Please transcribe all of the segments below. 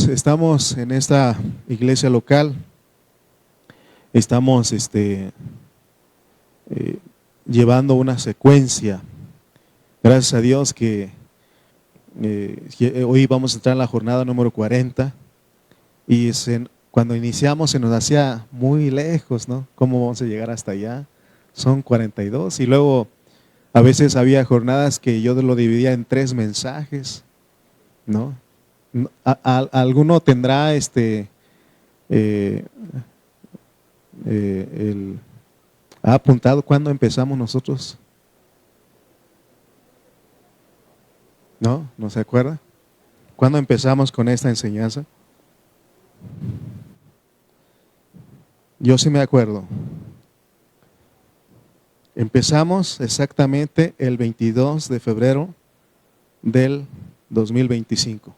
estamos en esta iglesia local, estamos llevando una secuencia. Gracias a Dios que hoy vamos a entrar en la jornada número 40 y cuando iniciamos se nos hacía muy lejos, ¿no? ¿Cómo vamos a llegar hasta allá? Son 42 y luego a veces había jornadas que yo lo dividía en 3 mensajes, ¿no? ¿Alguno tendrá ha apuntado cuándo empezamos nosotros? ¿No? ¿No se acuerda? ¿Cuándo empezamos con esta enseñanza? Yo sí me acuerdo. Empezamos exactamente el 22 de febrero del 2025.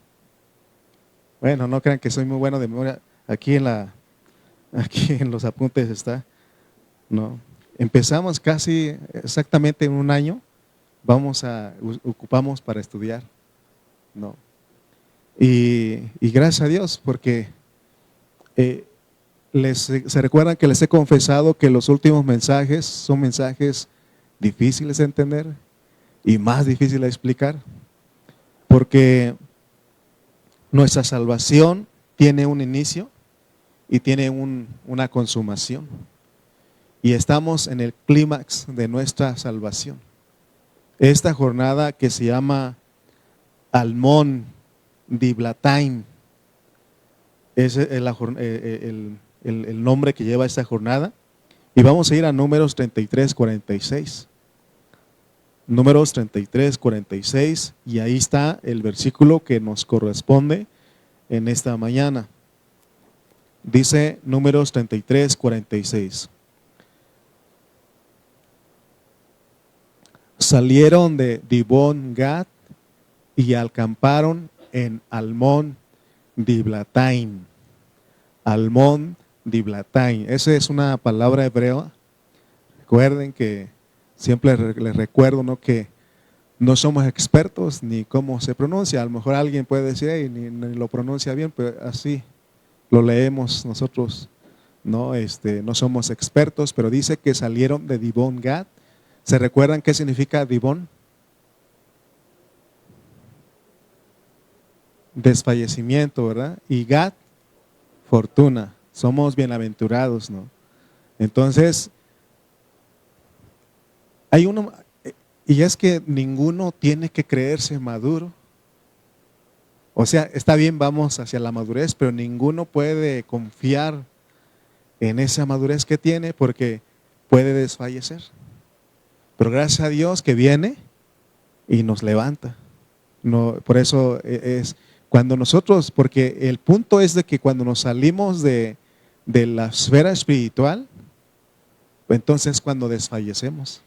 Bueno, no crean que soy muy bueno de memoria. Aquí en los apuntes está. No. Empezamos casi exactamente en un año. Ocupamos para estudiar. No. Y gracias a Dios, porque se recuerdan que les he confesado que los últimos mensajes son mensajes difíciles de entender y más difíciles de explicar, porque nuestra salvación tiene un inicio y tiene una consumación. Y estamos en el clímax de nuestra salvación. Esta jornada que se llama Almón Diblatán es el nombre que lleva esta jornada. Y vamos a ir a Números 33, 46. Números 33, 46, y ahí está el versículo que nos corresponde en esta mañana. Dice Números 33, 46. Salieron de Dibón Gad y acamparon en Almón Diblatán. Almón Diblatán. Esa es una palabra hebrea. Recuerden que siempre les recuerdo, ¿no?, que no somos expertos ni cómo se pronuncia. A lo mejor alguien puede decir, hey, ni lo pronuncia bien, pero así lo leemos nosotros. No somos expertos, pero dice que salieron de Dibón Gad. ¿Se recuerdan qué significa Dibón? Desfallecimiento, ¿verdad? Y Gad, fortuna. Somos bienaventurados, ¿no? Entonces, hay uno, y es que ninguno tiene que creerse maduro. O sea, está bien, vamos hacia la madurez, pero ninguno puede confiar en esa madurez que tiene porque puede desfallecer. Pero gracias a Dios que viene y nos levanta. No, por eso es cuando nosotros, porque el punto es de que cuando nos salimos de la esfera espiritual, entonces cuando desfallecemos.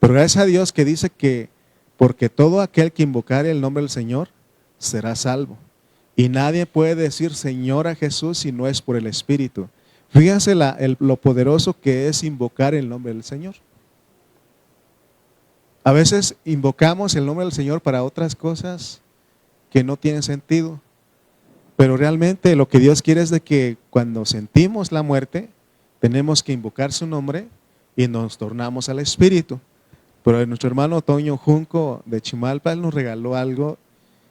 Pero gracias a Dios que dice que porque todo aquel que invocare el nombre del Señor será salvo. Y nadie puede decir Señor a Jesús si no es por el Espíritu. Fíjense lo poderoso que es invocar el nombre del Señor. A veces invocamos el nombre del Señor para otras cosas que no tienen sentido. Pero realmente lo que Dios quiere es de que cuando sentimos la muerte, tenemos que invocar su nombre y nos tornamos al Espíritu. Pero nuestro hermano Toño Junco de Chimalpa, él nos regaló algo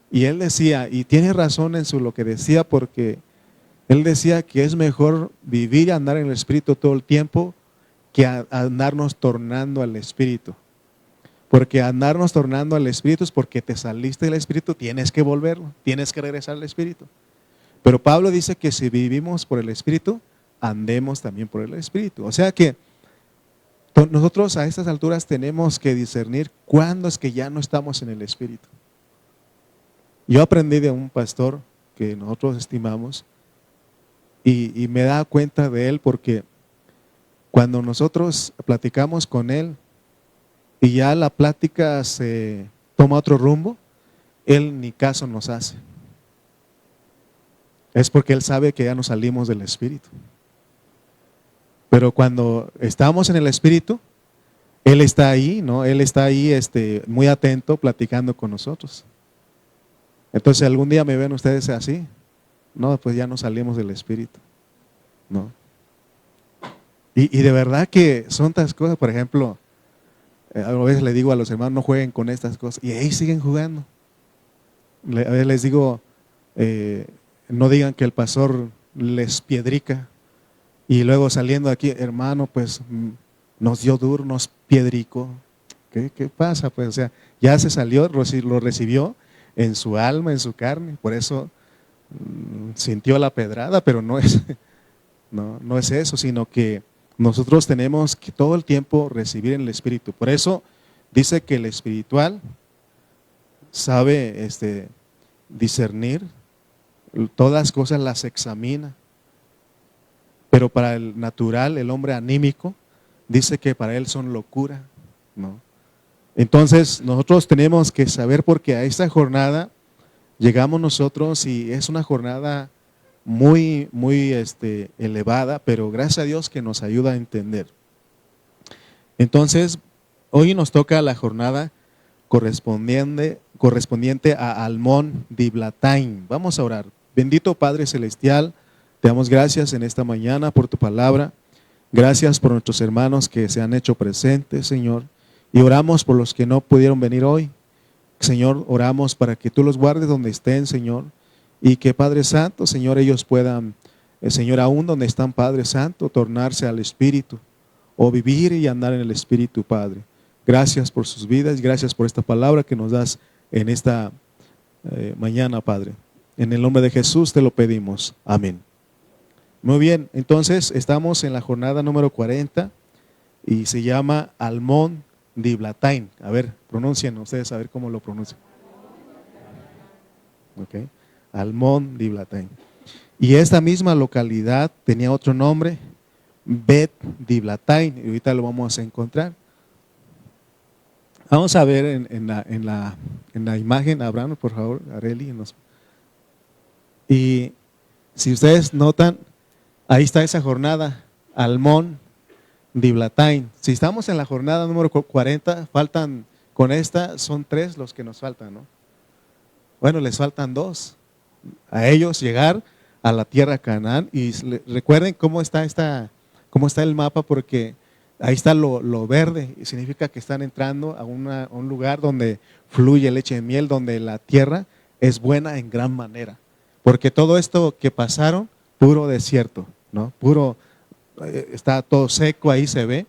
y él decía, y tiene razón en lo que decía, porque él decía que es mejor vivir y andar en el Espíritu todo el tiempo que andarnos tornando al Espíritu. Porque andarnos tornando al Espíritu es porque te saliste del Espíritu, tienes que volverlo, tienes que regresar al Espíritu. Pero Pablo dice que si vivimos por el Espíritu, andemos también por el Espíritu. O sea que nosotros a estas alturas tenemos que discernir cuándo es que ya no estamos en el Espíritu. Yo aprendí de un pastor que nosotros estimamos y me da cuenta de él porque cuando nosotros platicamos con él y ya la plática se toma otro rumbo, él ni caso nos hace. Es porque él sabe que ya nos salimos del Espíritu. Pero cuando estamos en el Espíritu, él está ahí, ¿no? Él está ahí muy atento, platicando con nosotros. Entonces algún día me ven ustedes así, no, pues ya no salimos del Espíritu, ¿no? Y de verdad que son tantas cosas, por ejemplo, a veces le digo a los hermanos, no jueguen con estas cosas, y ahí siguen jugando. A veces les digo, no digan que el pastor les piedrica, y luego saliendo de aquí, hermano, pues nos dio duro, nos piedricó. ¿Qué pasa? Pues, o sea, ya se salió, lo recibió en su alma, en su carne, por eso sintió la pedrada, pero no es, no es eso, sino que nosotros tenemos que todo el tiempo recibir en el Espíritu. Por eso dice que el espiritual sabe discernir, todas las cosas las examina, pero para el natural, el hombre anímico, dice que para él son locura, ¿no? Entonces nosotros tenemos que saber, porque a esta jornada llegamos nosotros y es una jornada muy, muy elevada, pero gracias a Dios que nos ayuda a entender. Entonces, hoy nos toca la jornada correspondiente a Almón Diblatain. Vamos a orar. Bendito Padre Celestial, te damos gracias en esta mañana por tu palabra. Gracias por nuestros hermanos que se han hecho presentes, Señor. Y oramos por los que no pudieron venir hoy. Señor, oramos para que tú los guardes donde estén, Señor. Y que, Padre Santo, Señor, ellos puedan, Señor, aún donde están, Padre Santo, tornarse al Espíritu. O vivir y andar en el Espíritu, Padre. Gracias por sus vidas, gracias por esta palabra que nos das en esta mañana, Padre. En el nombre de Jesús te lo pedimos. Amén. Muy bien, entonces estamos en la jornada número 40 y se llama Almón Diblatain. A ver, pronuncien ustedes, a ver cómo lo pronuncian. Okay. Almón Diblatain. Y esta misma localidad tenía otro nombre, Bet Diblatain, y ahorita lo vamos a encontrar. Vamos a ver en la imagen, Abraham, por favor, Areli. Y si ustedes notan, ahí está esa jornada, Almón Diblatain. Si estamos en la jornada número 40, faltan, con esta, son 3 los que nos faltan, ¿no? Bueno, les faltan 2. A ellos llegar a la tierra Canaán. Y recuerden cómo está el mapa, porque ahí está lo verde, y significa que están entrando a un lugar donde fluye leche de miel, donde la tierra es buena en gran manera. Porque todo esto que pasaron, puro desierto, ¿no? Está todo seco, ahí se ve.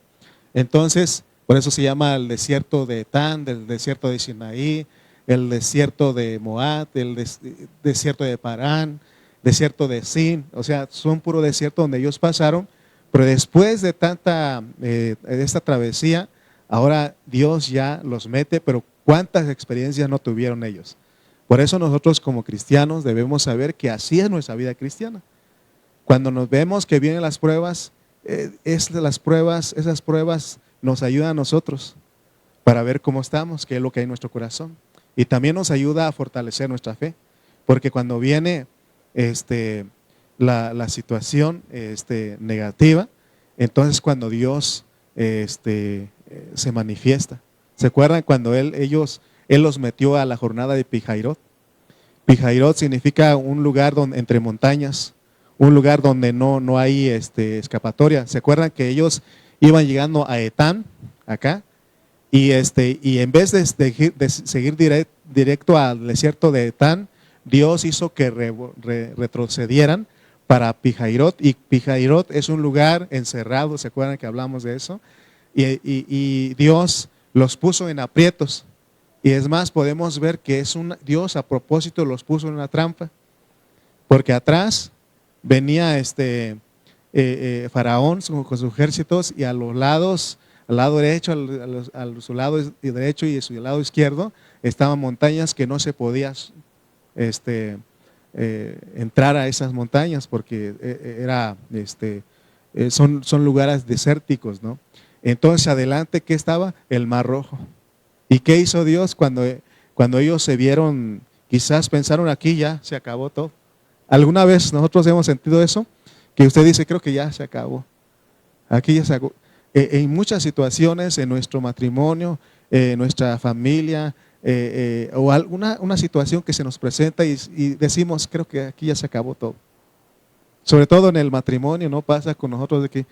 Entonces, por eso se llama el desierto de Etán, el desierto de Sinaí, el desierto de Moab, el desierto de Parán, desierto de Sin. O sea, son puro desierto donde ellos pasaron. Pero después de esta travesía, ahora Dios ya los mete, pero ¿cuántas experiencias no tuvieron ellos? Por eso nosotros como cristianos debemos saber que así es nuestra vida cristiana. Cuando nos vemos que vienen las pruebas, esas pruebas nos ayudan a nosotros para ver cómo estamos, qué es lo que hay en nuestro corazón. Y también nos ayuda a fortalecer nuestra fe, porque cuando viene la situación negativa, entonces cuando Dios se manifiesta. ¿Se acuerdan cuando Él los metió a la jornada de Pijairot? Pijairot significa un lugar entre montañas, un lugar donde no hay escapatoria. ¿Se acuerdan que ellos iban llegando a Etán, acá? Y en vez de seguir directo al desierto de Etán, Dios hizo que retrocedieran para Pijairot, y Pijairot es un lugar encerrado. ¿Se acuerdan que hablamos de eso? Y Dios los puso en aprietos, y es más, podemos ver que Dios a propósito los puso en una trampa, porque atrás venía Faraón con sus ejércitos, y a los lados, al lado derecho, su lado derecho y su lado izquierdo, estaban montañas que no se podía entrar a esas montañas, porque son lugares desérticos, ¿no? Entonces adelante, ¿qué estaba? El Mar Rojo. ¿Y qué hizo Dios cuando ellos se vieron? Quizás pensaron, aquí ya se acabó todo. ¿Alguna vez nosotros hemos sentido eso? Que usted dice, creo que ya se acabó. Aquí ya se acabó. En muchas situaciones, en nuestro matrimonio, en nuestra familia, o alguna una situación que se nos presenta y decimos, creo que aquí ya se acabó todo. Sobre todo en el matrimonio, ¿no? Pasa con nosotros de que,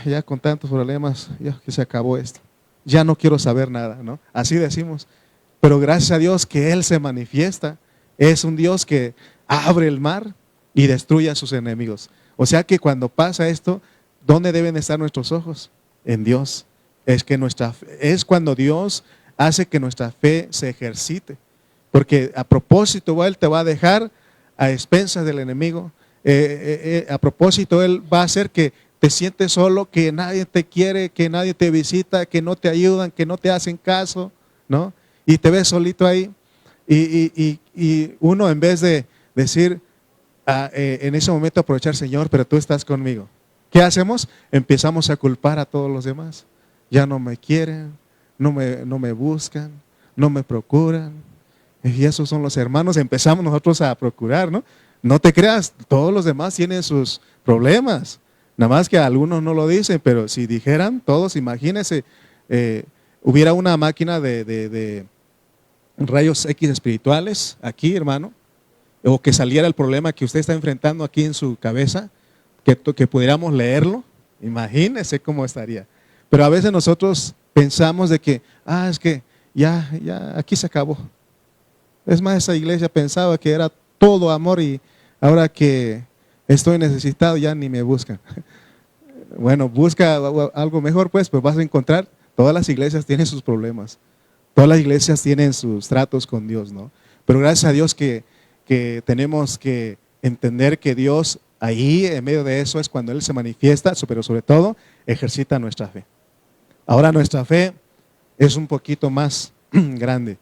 ya con tantos problemas, ya que se acabó esto. Ya no quiero saber nada, ¿no? Así decimos. Pero gracias a Dios que Él se manifiesta. Es un Dios que abre el mar y destruye a sus enemigos. O sea que cuando pasa esto, ¿dónde deben estar nuestros ojos? En Dios. Es cuando Dios hace que nuestra fe se ejercite. Porque a propósito, Él te va a dejar a expensas del enemigo. A propósito, Él va a hacer que te sientes solo, que nadie te quiere, que nadie te visita, que no te ayudan, que no te hacen caso, ¿no? Y te ves solito ahí. Y uno, en vez de decir, en ese momento aprovechar, Señor, pero tú estás conmigo. ¿Qué hacemos? Empezamos a culpar a todos los demás. Ya no me quieren, no me buscan, no me procuran. Y esos son los hermanos. Empezamos nosotros a procurar, ¿no? No te creas, todos los demás tienen sus problemas. Nada más que algunos no lo dicen, pero si dijeran todos, imagínense, hubiera una máquina de rayos X espirituales aquí, hermano, o que saliera el problema que usted está enfrentando aquí en su cabeza, que pudiéramos leerlo, imagínese cómo estaría. Pero a veces nosotros pensamos de que, es que ya aquí se acabó. Es más, esa iglesia pensaba que era todo amor y ahora que estoy necesitado ya ni me buscan. Bueno, busca algo mejor pues vas a encontrar, todas las iglesias tienen sus problemas. Todas las iglesias tienen sus tratos con Dios, ¿no? Pero gracias a Dios que tenemos que entender que Dios ahí, en medio de eso, es cuando Él se manifiesta, pero sobre todo, ejercita nuestra fe. Ahora nuestra fe es un poquito más grande.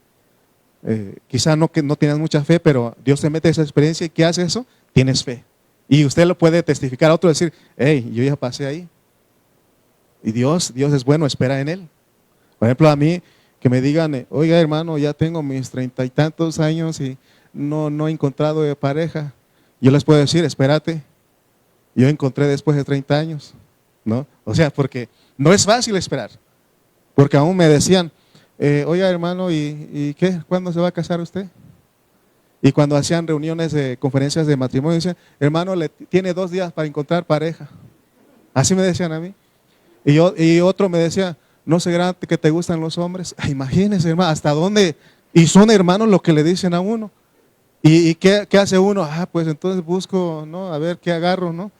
Quizá no tienes mucha fe, pero Dios te mete esa experiencia y ¿qué hace eso? Tienes fe. Y usted lo puede testificar a otro, decir, hey, yo ya pasé ahí. Y Dios es bueno, espera en Él. Por ejemplo, a mí, que me digan, oiga hermano, ya tengo mis 30 y tantos años y no he encontrado de pareja. Yo les puedo decir, espérate, yo encontré después de 30 años, ¿no? O sea, porque no es fácil esperar. Porque aún me decían, oiga hermano, ¿y qué? ¿Cuándo se va a casar usted? Y cuando hacían reuniones de conferencias de matrimonio, decían, hermano, tiene 2 días para encontrar pareja. Así me decían a mí. Y otro me decía, ¿no será que te gustan los hombres? Imagínense, hermano, hasta dónde, y son hermanos lo que le dicen a uno. ¿Y qué hace uno? Pues entonces busco, ¿no? A ver qué agarro, ¿no?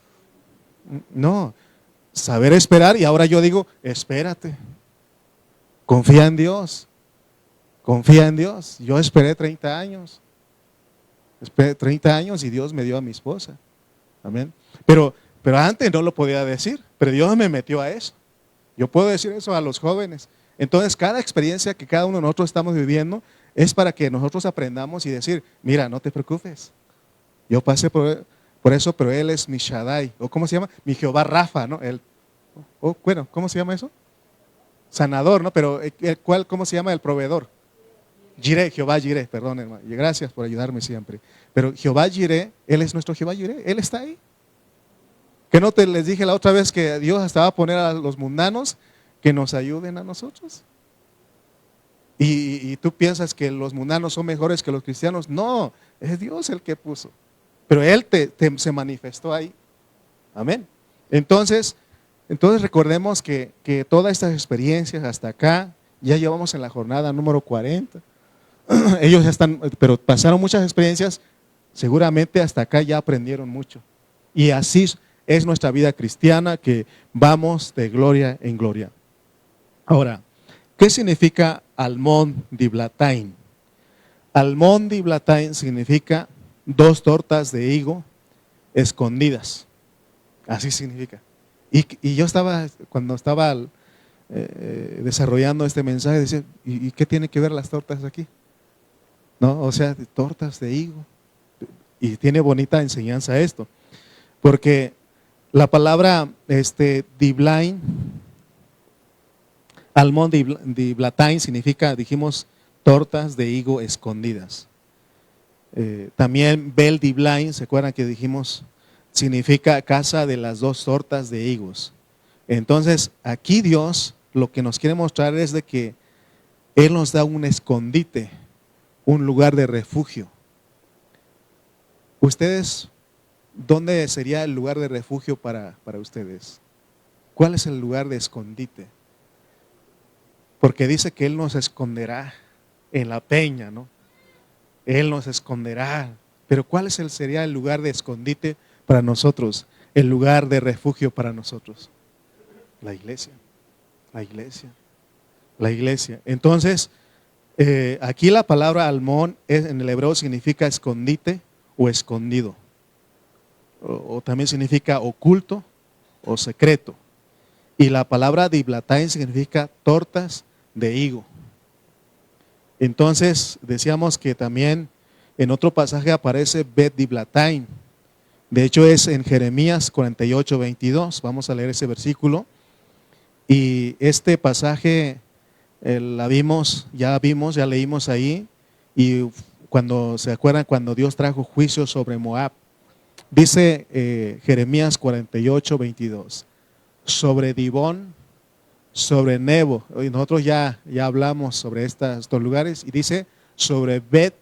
No, saber esperar. Y ahora yo digo, espérate, confía en Dios, confía en Dios. Yo esperé 30 años, y Dios me dio a mi esposa. Amén. Pero antes no lo podía decir, pero Dios me metió a eso. Yo puedo decir eso a los jóvenes. Entonces, cada experiencia que cada uno de nosotros estamos viviendo es para que nosotros aprendamos y decir, mira, no te preocupes. Yo pasé por eso, pero Él es mi Shaddai. ¿O cómo se llama? Mi Jehová Rafa, ¿no? Bueno, ¿cómo se llama eso? Sanador, ¿no? Pero ¿cómo se llama el proveedor? Jireh, Jehová Jireh, perdón, hermano. Y gracias por ayudarme siempre. Pero Jehová Jireh, Él es nuestro Jehová Jireh. Él está ahí. Que no les dije la otra vez que Dios hasta va a poner a los mundanos que nos ayuden a nosotros. Y tú piensas que los mundanos son mejores que los cristianos. No, es Dios el que puso. Pero Él se manifestó ahí. Amén. Entonces recordemos que todas estas experiencias hasta acá, ya llevamos en la jornada número 40. Ellos ya están, pero pasaron muchas experiencias, seguramente hasta acá ya aprendieron mucho. Y así es nuestra vida cristiana, que vamos de gloria en gloria. Ahora, ¿qué significa Almón Diblatain? Almón Diblatain significa 2 tortas de higo escondidas. Así significa. Y yo cuando estaba desarrollando este mensaje, decía, ¿y qué tiene que ver las tortas aquí? ¿No? O sea, tortas de higo. Y tiene bonita enseñanza esto. Porque la palabra diblain, Almón Diblatain significa, dijimos, tortas de higo escondidas. También Bel Diblain, ¿se acuerdan que dijimos? Significa casa de las 2 tortas de higos. Entonces, aquí Dios lo que nos quiere mostrar es de que Él nos da un escondite, un lugar de refugio. Ustedes, ¿dónde sería el lugar de refugio para ustedes? ¿Cuál es el lugar de escondite? Porque dice que Él nos esconderá en la peña, ¿no? Él nos esconderá. Pero ¿cuál sería el lugar de escondite para nosotros? El lugar de refugio para nosotros. La iglesia. La iglesia. La iglesia. Entonces, aquí la palabra almón en el hebreo significa escondite o escondido. O también significa oculto o secreto. Y la palabra diblatain significa tortas de higo. Entonces, decíamos que también en otro pasaje aparece bet diblatain. De hecho, es en Jeremías 48, 22. Vamos a leer ese versículo. Y este pasaje ya leímos ahí. Y cuando se acuerdan, cuando Dios trajo juicio sobre Moab, dice Jeremías 48, 22. Sobre Dibón, sobre Nebo, y nosotros ya hablamos sobre estos lugares, y dice sobre Bet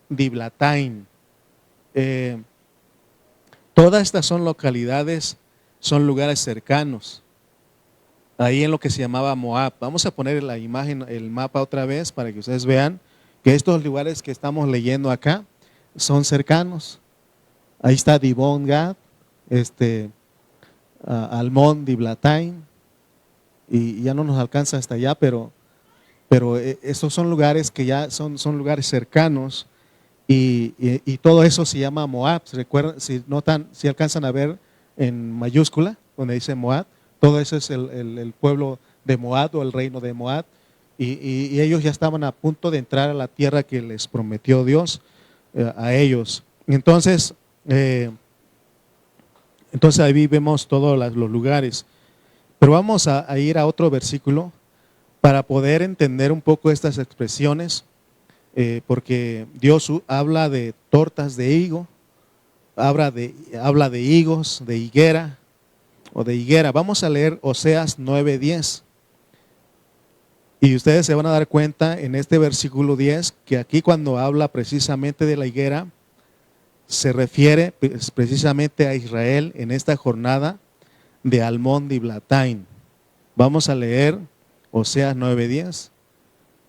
Diblatain. Todas estas son localidades, son lugares cercanos, ahí en lo que se llamaba Moab. Vamos a poner la imagen, el mapa otra vez para que ustedes vean que estos lugares que estamos leyendo acá son cercanos. Ahí está Dibón Gad, Almón Diblatain, y ya no nos alcanza hasta allá, pero estos son lugares que ya son lugares cercanos, y todo eso se llama Moab. Recuerdan, si notan, si alcanzan a ver en mayúscula donde dice Moab, todo eso es el pueblo de Moab o el reino de Moab, y ellos ya estaban a punto de entrar a la tierra que les prometió Dios a ellos. Entonces ahí vemos todos los lugares. Pero vamos a ir a otro versículo para poder entender un poco estas expresiones, porque Dios habla de tortas de higo, habla de higos, de higuera o de higuera. Vamos a leer Oseas 9:10. Y ustedes se van a dar cuenta en este versículo 10 que aquí cuando habla precisamente de la higuera, se refiere precisamente a Israel en esta jornada de Almón Diblatain. Vamos a leer Oseas 9:10.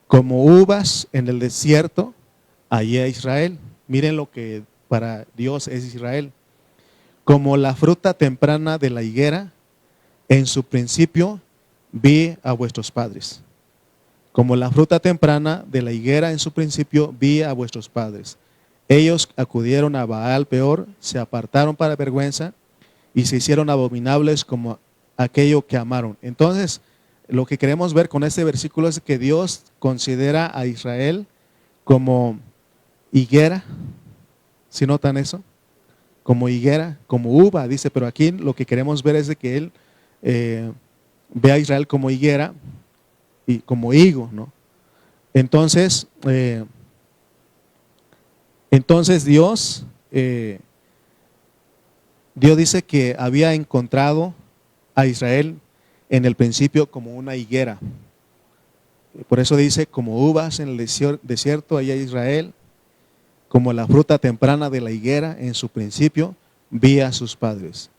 Como uvas en el desierto, hallé a Israel. Miren lo que para Dios es Israel. Como la fruta temprana de la higuera, en su principio vi a vuestros padres. Como la fruta temprana de la higuera, en su principio vi a vuestros padres. Ellos acudieron a Baal Peor, se apartaron para vergüenza y se hicieron abominables como aquello que amaron. Entonces, lo que queremos ver con este versículo es que Dios considera a Israel como higuera. ¿Sí notan eso? Como higuera, como uva, dice, pero aquí lo que queremos ver es de que Él ve a Israel como higuera y como higo, ¿no? Entonces Dios dice que había encontrado a Israel en el principio como una higuera. Por eso dice, como uvas en el desierto, allá Israel, como la fruta temprana de la higuera, en su principio vi a sus padres.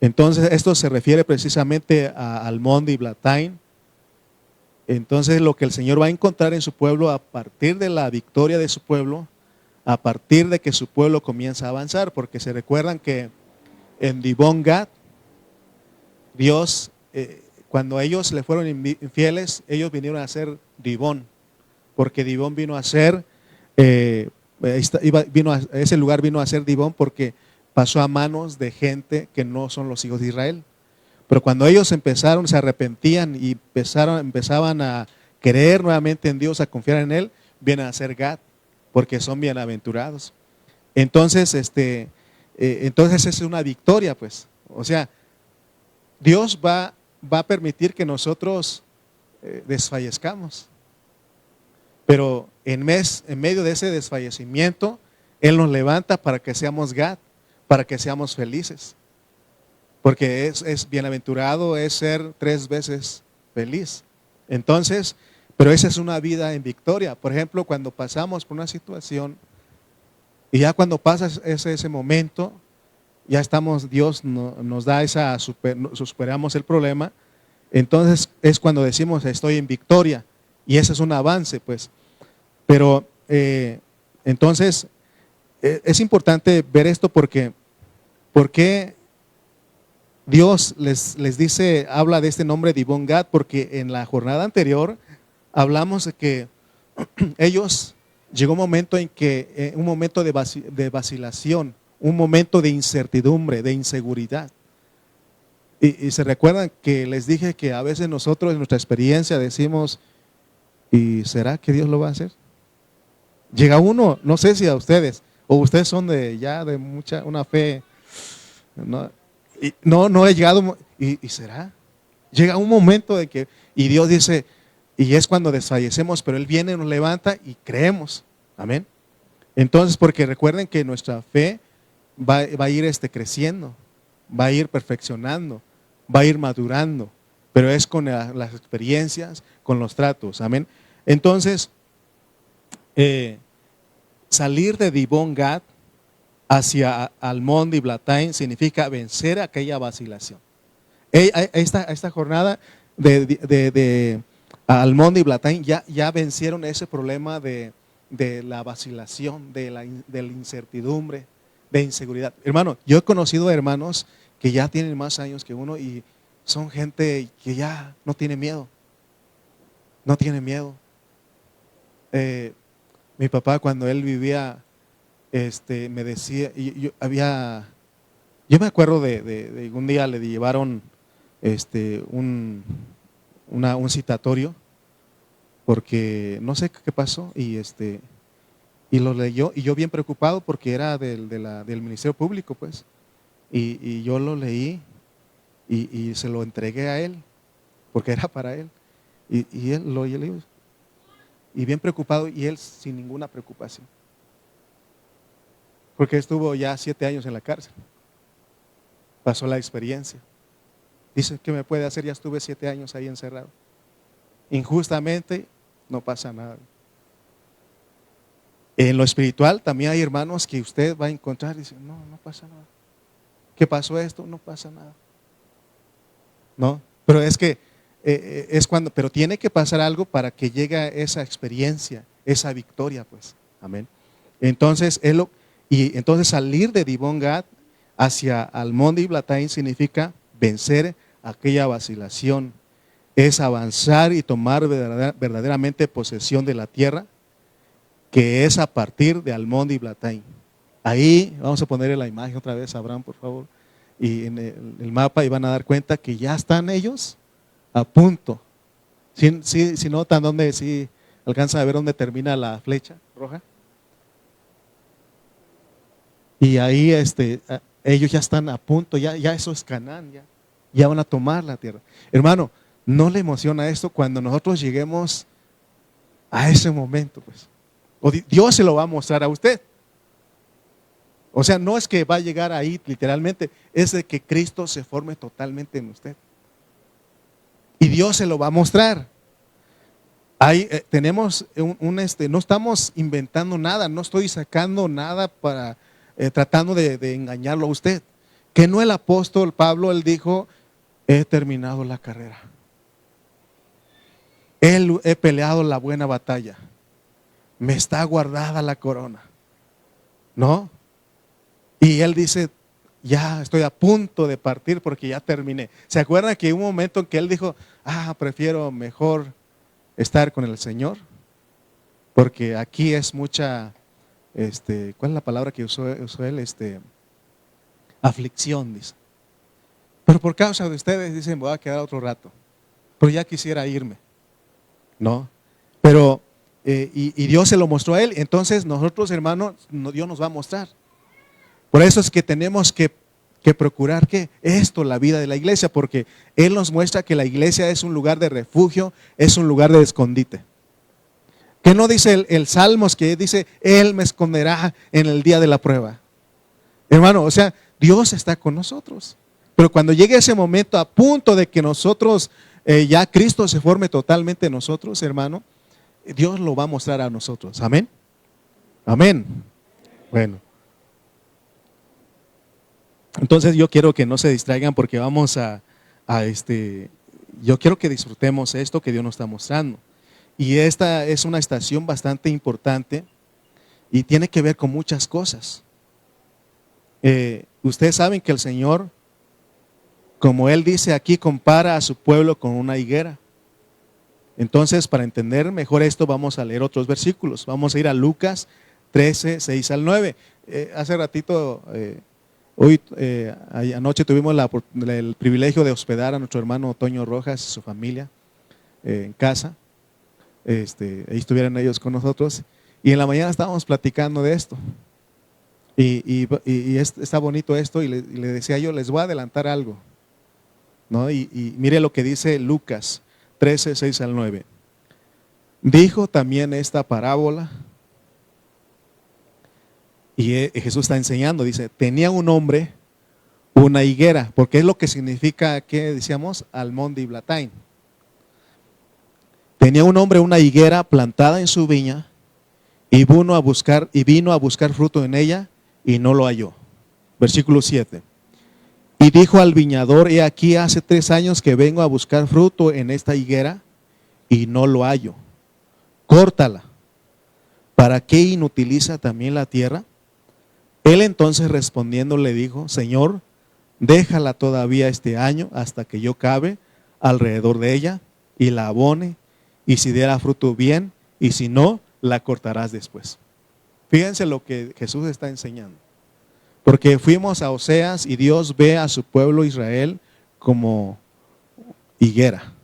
Entonces esto se refiere precisamente a Almón Diblatain. Entonces lo que el Señor va a encontrar en su pueblo a partir de la victoria de su pueblo, a partir de que su pueblo comienza a avanzar, porque se recuerdan que en Dibón Gad, Dios, cuando ellos le fueron infieles, ellos vinieron a ser Dibón, porque Dibón vino a ser, ese lugar vino a ser Dibón porque pasó a manos de gente que no son los hijos de Israel. Pero cuando ellos se arrepentían y empezaban a creer nuevamente en Dios, a confiar en Él, vienen a ser Gad, porque son bienaventurados. Entonces, entonces es una victoria, pues. O sea, Dios va a permitir que nosotros desfallezcamos. Pero en medio de ese desfallecimiento, Él nos levanta para que seamos Gad, para que seamos felices. Porque es bienaventurado, es ser 3 veces feliz. Entonces, Pero esa es una vida en victoria. Por ejemplo, cuando pasamos por una situación y ya cuando pasa ese momento, ya estamos, Dios nos da superamos el problema, entonces es cuando decimos estoy en victoria y ese es un avance, pues. Pero entonces es importante ver esto porque Dios les dice, habla de este nombre Dibón Gad, porque en la jornada anterior hablamos de que ellos llegó un momento en que, un momento de vacilación, un momento de incertidumbre, de inseguridad. Y se recuerdan que les dije que a veces nosotros en nuestra experiencia decimos, ¿y será que Dios lo va a hacer? Llega uno, no sé si a ustedes, o ustedes son de mucha, una fe, no he llegado, ¿y será? Llega un momento de que, y Dios dice, y es cuando desfallecemos, pero Él viene, nos levanta y creemos, amén. Entonces, porque recuerden que nuestra fe va a ir creciendo, va a ir perfeccionando, va a ir madurando, pero es con las experiencias, con los tratos, amén. Entonces, salir de Dibón Gad hacia Almón Diblatán significa vencer aquella vacilación. Esta jornada de Almón Diblatán ya vencieron ese problema de la vacilación, de la incertidumbre, de inseguridad. Hermano, yo he conocido hermanos que ya tienen más años que uno y son gente que ya no tiene miedo. No tiene miedo. Mi papá, cuando él vivía, me decía, yo me acuerdo de un día le llevaron un citatorio porque no sé qué pasó y lo leyó y yo bien preocupado porque era del Ministerio Público, pues, y yo lo leí y se lo entregué a él porque era para él y él lo leyó y bien preocupado y él sin ninguna preocupación porque estuvo ya 7 años en la cárcel, pasó la experiencia, dice, ¿qué me puede hacer? Ya estuve 7 años ahí encerrado, injustamente no pasa nada. En lo espiritual también hay hermanos que usted va a encontrar y dice, no pasa nada. ¿Qué pasó esto? No pasa nada. No, pero es que pero tiene que pasar algo para que llegue esa experiencia, esa victoria, pues. Amén. Entonces, entonces salir de Dibón Gad hacia Almón Diblatán significa vencer aquella vacilación, es avanzar y tomar verdaderamente posesión de la tierra, que es a partir de Almón Diblatán. Ahí vamos a ponerle la imagen otra vez, Abraham, por favor, y en el mapa y van a dar cuenta que ya están ellos a punto. Si notan dónde, si alcanzan a ver dónde termina la flecha roja. Y ahí ellos ya están a punto, ya eso es Canaán, ya van a tomar la tierra. Hermano, ¿no le emociona esto cuando nosotros lleguemos a ese momento? Pues, o Dios se lo va a mostrar a usted. O sea, no es que va a llegar ahí literalmente, es de que Cristo se forme totalmente en usted. Y Dios se lo va a mostrar. Ahí tenemos no estamos inventando nada, no estoy sacando nada para tratando de engañarlo a usted. Que no el apóstol Pablo, él dijo, he terminado la carrera. He peleado la buena batalla. Me está guardada la corona. ¿No? Y él dice, ya estoy a punto de partir porque ya terminé. ¿Se acuerdan que hubo un momento en que él dijo, prefiero mejor estar con el Señor? Porque aquí es mucha, ¿cuál es la palabra que usó él? Aflicción, dice. Pero por causa de ustedes, dicen, voy a quedar otro rato. Pero ya quisiera irme. ¿No? Pero, y Dios se lo mostró a él. Entonces nosotros, hermanos, Dios nos va a mostrar. Por eso es que tenemos que procurar que la vida de la iglesia, porque Él nos muestra que la iglesia es un lugar de refugio, es un lugar de escondite. Que no dice el Salmos, que dice, Él me esconderá en el día de la prueba. Hermano, o sea, Dios está con nosotros. Pero cuando llegue ese momento a punto de que nosotros ya Cristo se forme totalmente en nosotros, hermano, Dios lo va a mostrar a nosotros. Amén. Amén. Bueno. Entonces yo quiero que no se distraigan porque vamos yo quiero que disfrutemos esto que Dios nos está mostrando. Y esta es una estación bastante importante y tiene que ver con muchas cosas. Ustedes saben que el Señor, como Él dice aquí, compara a su pueblo con una higuera. Entonces, para entender mejor esto, vamos a leer otros versículos. Vamos a ir a Lucas 13, 6 al 9. Hace ratito, anoche tuvimos el privilegio de hospedar a nuestro hermano Toño Rojas y su familia en casa. Ahí estuvieron ellos con nosotros. Y en la mañana estábamos platicando de esto. Está bonito esto. Y le decía yo, les voy a adelantar algo, ¿no? Y mire lo que dice Lucas 13, 6 al 9. Dijo también esta parábola. Y Jesús está enseñando, dice, tenía un hombre una higuera, porque es lo que significa, ¿qué decíamos? Almón diblatain. Tenía un hombre una higuera plantada en su viña y vino a buscar fruto en ella y no lo halló. Versículo 7. Y dijo al viñador, he aquí hace 3 años que vengo a buscar fruto en esta higuera y no lo hallo. Córtala. ¿Para qué inutiliza también la tierra? Él entonces respondiendo le dijo, Señor, déjala todavía este año hasta que yo cabe alrededor de ella y la abone, y si diera fruto bien, y si no, la cortarás después. Fíjense lo que Jesús está enseñando. Porque fuimos a Oseas y Dios ve a su pueblo Israel como higuera,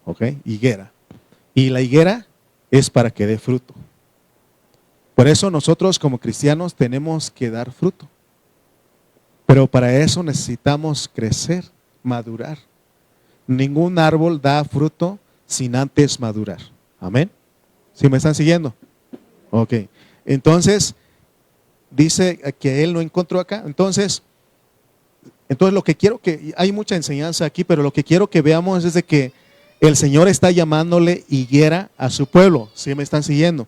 ¿ok? Higuera. Y la higuera es para que dé fruto. Por eso nosotros como cristianos tenemos que dar fruto. Pero para eso necesitamos crecer, madurar. Ningún árbol da fruto sin antes madurar. Amén. ¿Sí me están siguiendo? Ok. Entonces, dice que él no encontró acá. Entonces lo que quiero hay mucha enseñanza aquí, pero lo que quiero que veamos es de que el Señor está llamándole higuera a su pueblo. ¿Sí me están siguiendo?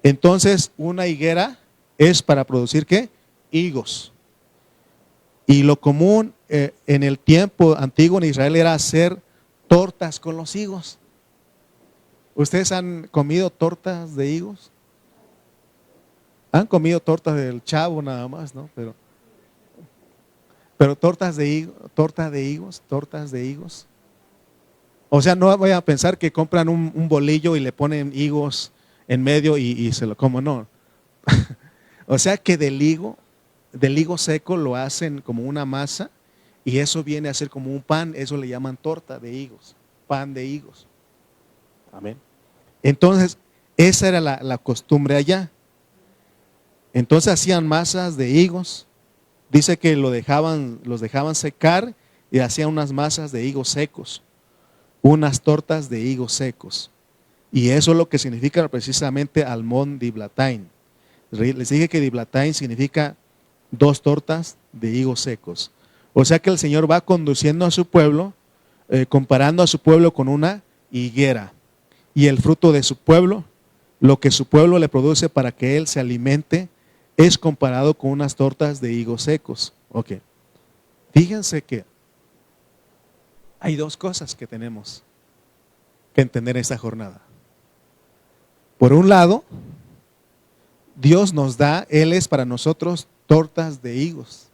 Entonces, una higuera es para producir ¿qué? Higos. Y lo común en el tiempo antiguo en Israel era hacer tortas con los higos. ¿Ustedes han comido tortas de higos? Han comido tortas del Chavo nada más, ¿no? Pero tortas de higos. O sea, no vayan a pensar que compran un bolillo y le ponen higos en medio y se lo comen, no. O sea que del higo seco lo hacen como una masa y eso viene a ser como un pan, eso le llaman torta de higos, pan de higos. Amén. Entonces, esa era la costumbre allá. Entonces hacían masas de higos. Dice que los dejaban secar y hacían unas masas de higos secos, unas tortas de higos secos. Y eso es lo que significa precisamente almón diblatain. Les dije que diblatain significa 2 tortas de higos secos. O sea que el Señor va conduciendo a su pueblo, comparando a su pueblo con una higuera. Y el fruto de su pueblo, lo que su pueblo le produce para que él se alimente, es comparado con unas tortas de higos secos. Ok. Fíjense que hay 2 cosas que tenemos que entender en esta jornada. Por un lado, Dios nos da, Él es para nosotros tortas de higos.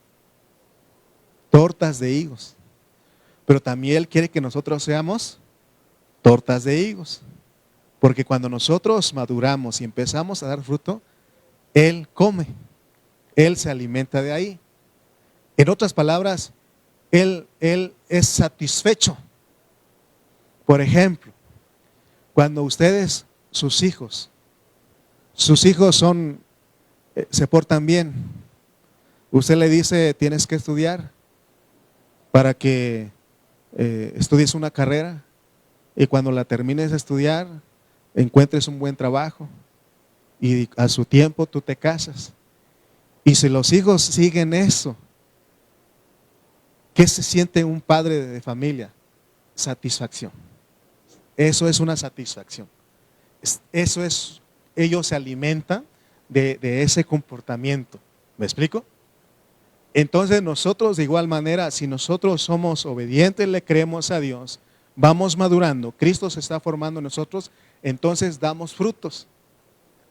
Tortas de higos. Pero también Él quiere que nosotros seamos tortas de higos. Porque cuando nosotros maduramos y empezamos a dar fruto, Él come. Él se alimenta de ahí. En otras palabras, Él es satisfecho. Por ejemplo, cuando ustedes, sus hijos se portan bien, usted le dice, tienes que estudiar para que estudies una carrera y cuando la termines de estudiar, encuentres un buen trabajo y a su tiempo tú te casas. Y si los hijos siguen eso, ¿qué se siente un padre de familia? Satisfacción. Eso es una satisfacción. Eso es, ellos se alimentan de ese comportamiento. ¿Me explico? Entonces nosotros de igual manera, si nosotros somos obedientes, le creemos a Dios, vamos madurando, Cristo se está formando en nosotros, entonces damos frutos.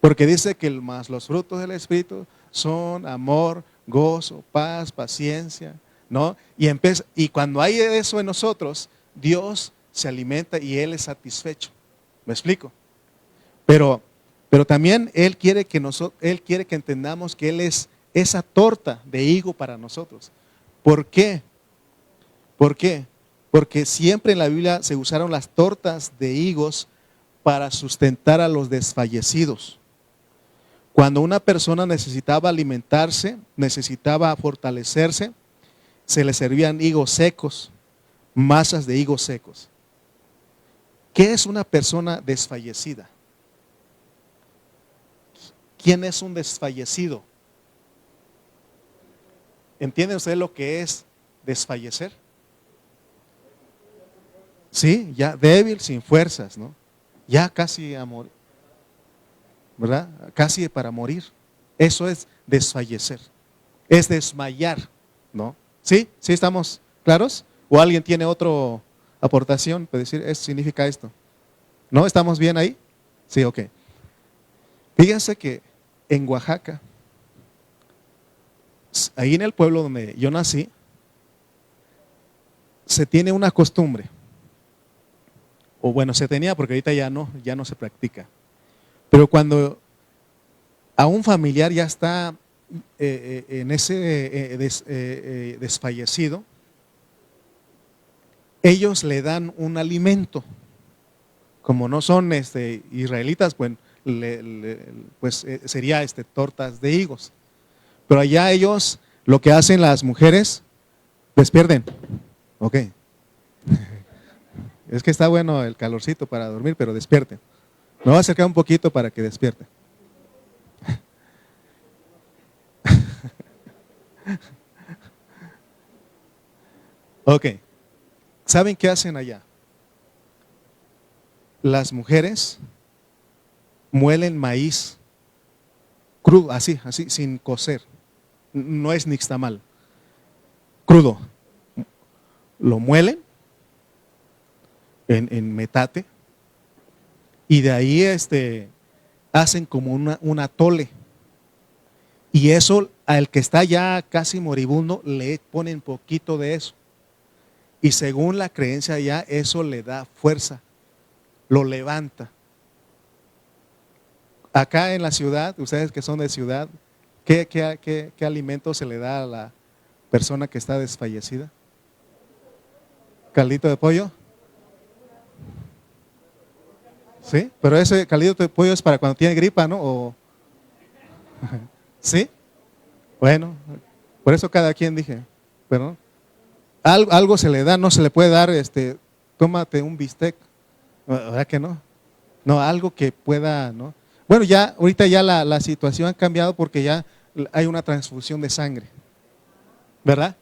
Porque dice que más los frutos del Espíritu son amor, gozo, paz, paciencia, ¿no? Y cuando hay eso en nosotros, Dios se alimenta y Él es satisfecho. ¿Me explico? Pero también Él quiere que entendamos que Él es esa torta de higo para nosotros. ¿Por qué? ¿Por qué? Porque siempre en la Biblia se usaron las tortas de higos para sustentar a los desfallecidos. Cuando una persona necesitaba alimentarse, necesitaba fortalecerse, se le servían higos secos, masas de higos secos. ¿Qué es una persona desfallecida? ¿Quién es un desfallecido? ¿Entiende usted lo que es desfallecer? Sí, ya débil, sin fuerzas, ¿no? Ya casi a morir, ¿verdad? Casi para morir. Eso es desfallecer. Es desmayar, ¿no? ¿Sí? ¿Sí estamos claros? ¿O alguien tiene otra aportación para decir, eso significa esto? ¿No? ¿Estamos bien ahí? Sí, ok. Fíjense que en Oaxaca, ahí en el pueblo donde yo nací, se tiene una costumbre, o bueno, se tenía porque ahorita ya no se practica. Pero cuando a un familiar ya está en ese desfallecido, ellos le dan un alimento. Como no son israelitas, pues sería tortas de higos. Pero allá ellos, lo que hacen las mujeres, despierten. Ok. Es que está bueno el calorcito para dormir, pero despierten. Me voy a acercar un poquito para que despierten. Ok. ¿Saben qué hacen allá? Las mujeres muelen maíz crudo, así, sin cocer. No es nixtamal. Crudo. Lo muelen en metate y de ahí hacen como un atole. Y eso al que está ya casi moribundo le ponen poquito de eso. Y según la creencia ya eso le da fuerza, lo levanta. Acá en la ciudad, ustedes que son de ciudad, ¿qué alimento se le da a la persona que está desfallecida? ¿Caldito de pollo? ¿Sí? Pero ese caldito de pollo es para cuando tiene gripa, ¿no? ¿Sí? Bueno, por eso cada quien dije, pero algo se le da, no se le puede dar, tómate un bistec, ¿verdad que no? No, algo que pueda, ¿no? Bueno, ya, ahorita ya la situación ha cambiado porque ya hay una transfusión de sangre, ¿verdad?